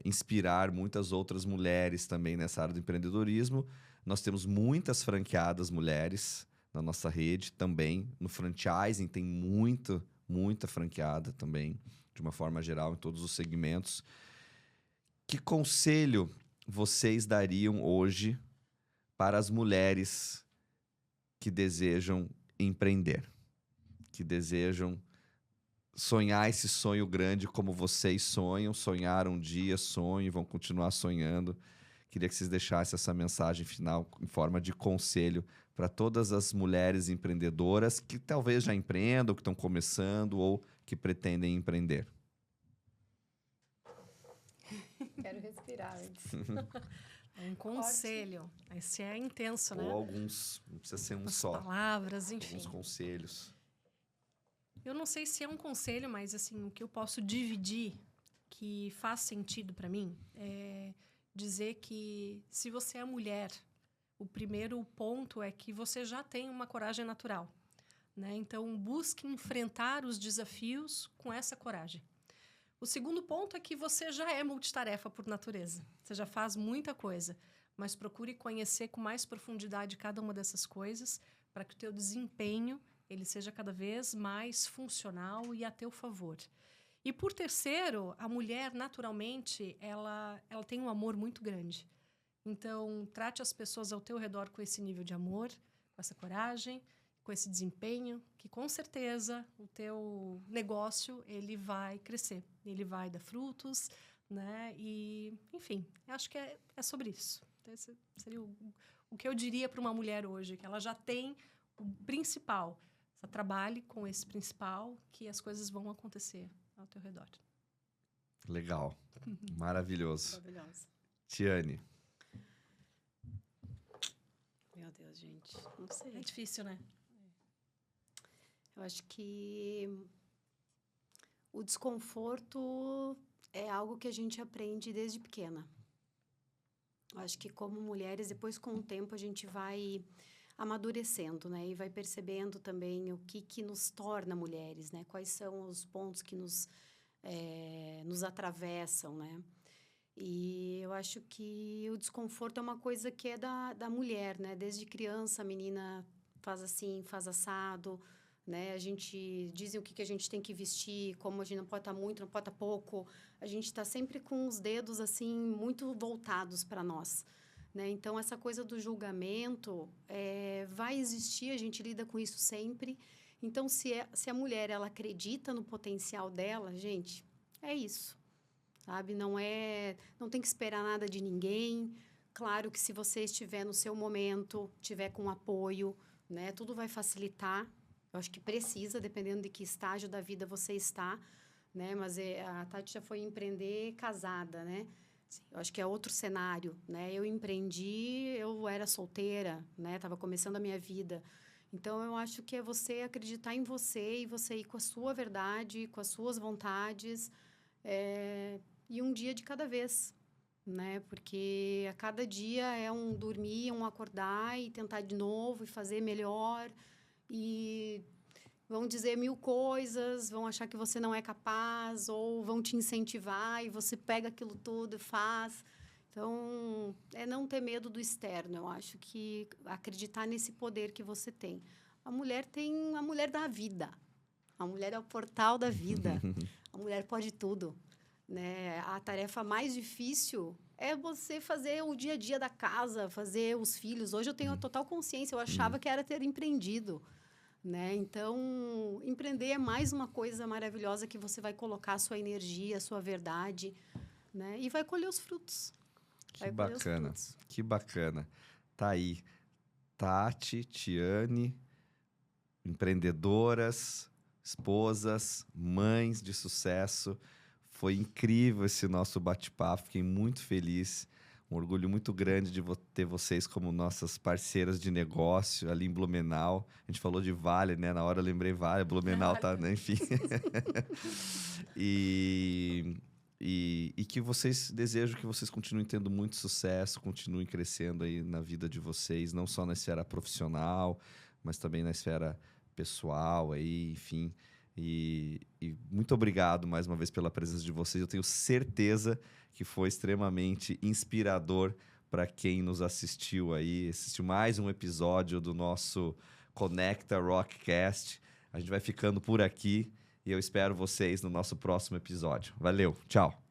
inspirar muitas outras mulheres também nessa área do empreendedorismo. Nós temos muitas franqueadas mulheres na nossa rede também. No franchising tem muita franqueada também, de uma forma geral, em todos os segmentos. Que conselho vocês dariam hoje para as mulheres que desejam empreender, que desejam sonhar esse sonho grande como vocês sonharam um dia, sonham e vão continuar sonhando. Queria que vocês deixassem essa mensagem final em forma de conselho para todas as mulheres empreendedoras que talvez já empreendam, que estão começando ou que pretendem empreender. Quero respirar antes. Um conselho. Esse é intenso, né? Ou alguns, não precisa ser um só. Palavras, enfim. Alguns conselhos. Eu não sei se é um conselho, mas assim, o que eu posso dividir que faz sentido para mim é dizer que se você é mulher, o primeiro ponto é que você já tem uma coragem natural, né? Então, busque enfrentar os desafios com essa coragem. O segundo ponto é que você já é multitarefa por natureza. Você já faz muita coisa, mas procure conhecer com mais profundidade cada uma dessas coisas para que o teu desempenho ele seja cada vez mais funcional e a teu favor. E por terceiro, a mulher, naturalmente, ela tem um amor muito grande. Então, trate as pessoas ao teu redor com esse nível de amor, com essa coragem, com esse desempenho, que com certeza o teu negócio ele vai crescer, ele vai dar frutos, né? E, enfim, acho que é sobre isso. Esse seria o que eu diria para uma mulher hoje, que ela já tem o principal. Só trabalhe com esse principal, que as coisas vão acontecer ao teu redor. Legal. Maravilhoso. Maravilhosa. Tiane. Meu Deus, gente. Não sei. É difícil, né? Eu acho que o desconforto é algo que a gente aprende desde pequena. Eu acho que como mulheres, depois com o tempo, a gente vai amadurecendo, né? E vai percebendo também o que nos torna mulheres, né? Quais são os pontos que nos atravessam, né? E eu acho que o desconforto é uma coisa que é da mulher, né? Desde criança, a menina faz assim, faz assado, né? A gente dizem o que a gente tem que vestir, como a gente não pode estar muito, não pode estar pouco. A gente está sempre com os dedos, assim, muito voltados para nós, né? Então, essa coisa do julgamento vai existir, a gente lida com isso sempre. Então, se a mulher, ela acredita no potencial dela, gente, é isso, sabe? Não tem que esperar nada de ninguém. Claro que se você estiver no seu momento, tiver com apoio, né? Tudo vai facilitar. Eu acho que precisa, dependendo de que estágio da vida você está, né? Mas a Tati já foi empreender casada, né? Eu acho que é outro cenário, né? Eu empreendi, eu era solteira, né? Estava começando a minha vida. Então, eu acho que é você acreditar em você e você ir com a sua verdade, com as suas vontades, e um dia de cada vez, né? Porque a cada dia é um dormir, um acordar e tentar de novo e fazer melhor. E vão dizer 1000 coisas, vão achar que você não é capaz, ou vão te incentivar e você pega aquilo tudo e faz. Então, é não ter medo do externo. Eu acho que acreditar nesse poder que você tem. A mulher tem a mulher da vida. A mulher é o portal da vida. A mulher pode tudo, né? A tarefa mais difícil é você fazer o dia a dia da casa, fazer os filhos. Hoje eu tenho a total consciência. Eu achava que era ter empreendido, né? Então, empreender é mais uma coisa maravilhosa que você vai colocar a sua energia, a sua verdade, né? E vai colher os frutos. Que bacana, que bacana. Tá aí, Tati, Tiane, empreendedoras, esposas, mães de sucesso. Foi incrível esse nosso bate-papo, fiquei muito feliz. Um orgulho muito grande de ter vocês como nossas parceiras de negócio ali em Blumenau. A gente falou de Vale, né? Na hora eu lembrei Vale, Blumenau tá, né? Enfim. E que desejo que vocês continuem tendo muito sucesso, continuem crescendo aí na vida de vocês, não só na esfera profissional, mas também na esfera pessoal aí, enfim. E muito obrigado mais uma vez pela presença de vocês. Eu tenho certeza que foi extremamente inspirador para quem nos assistiu aí, assistiu mais um episódio do nosso Conecta Rockcast. A gente vai ficando por aqui e eu espero vocês no nosso próximo episódio. Valeu, tchau!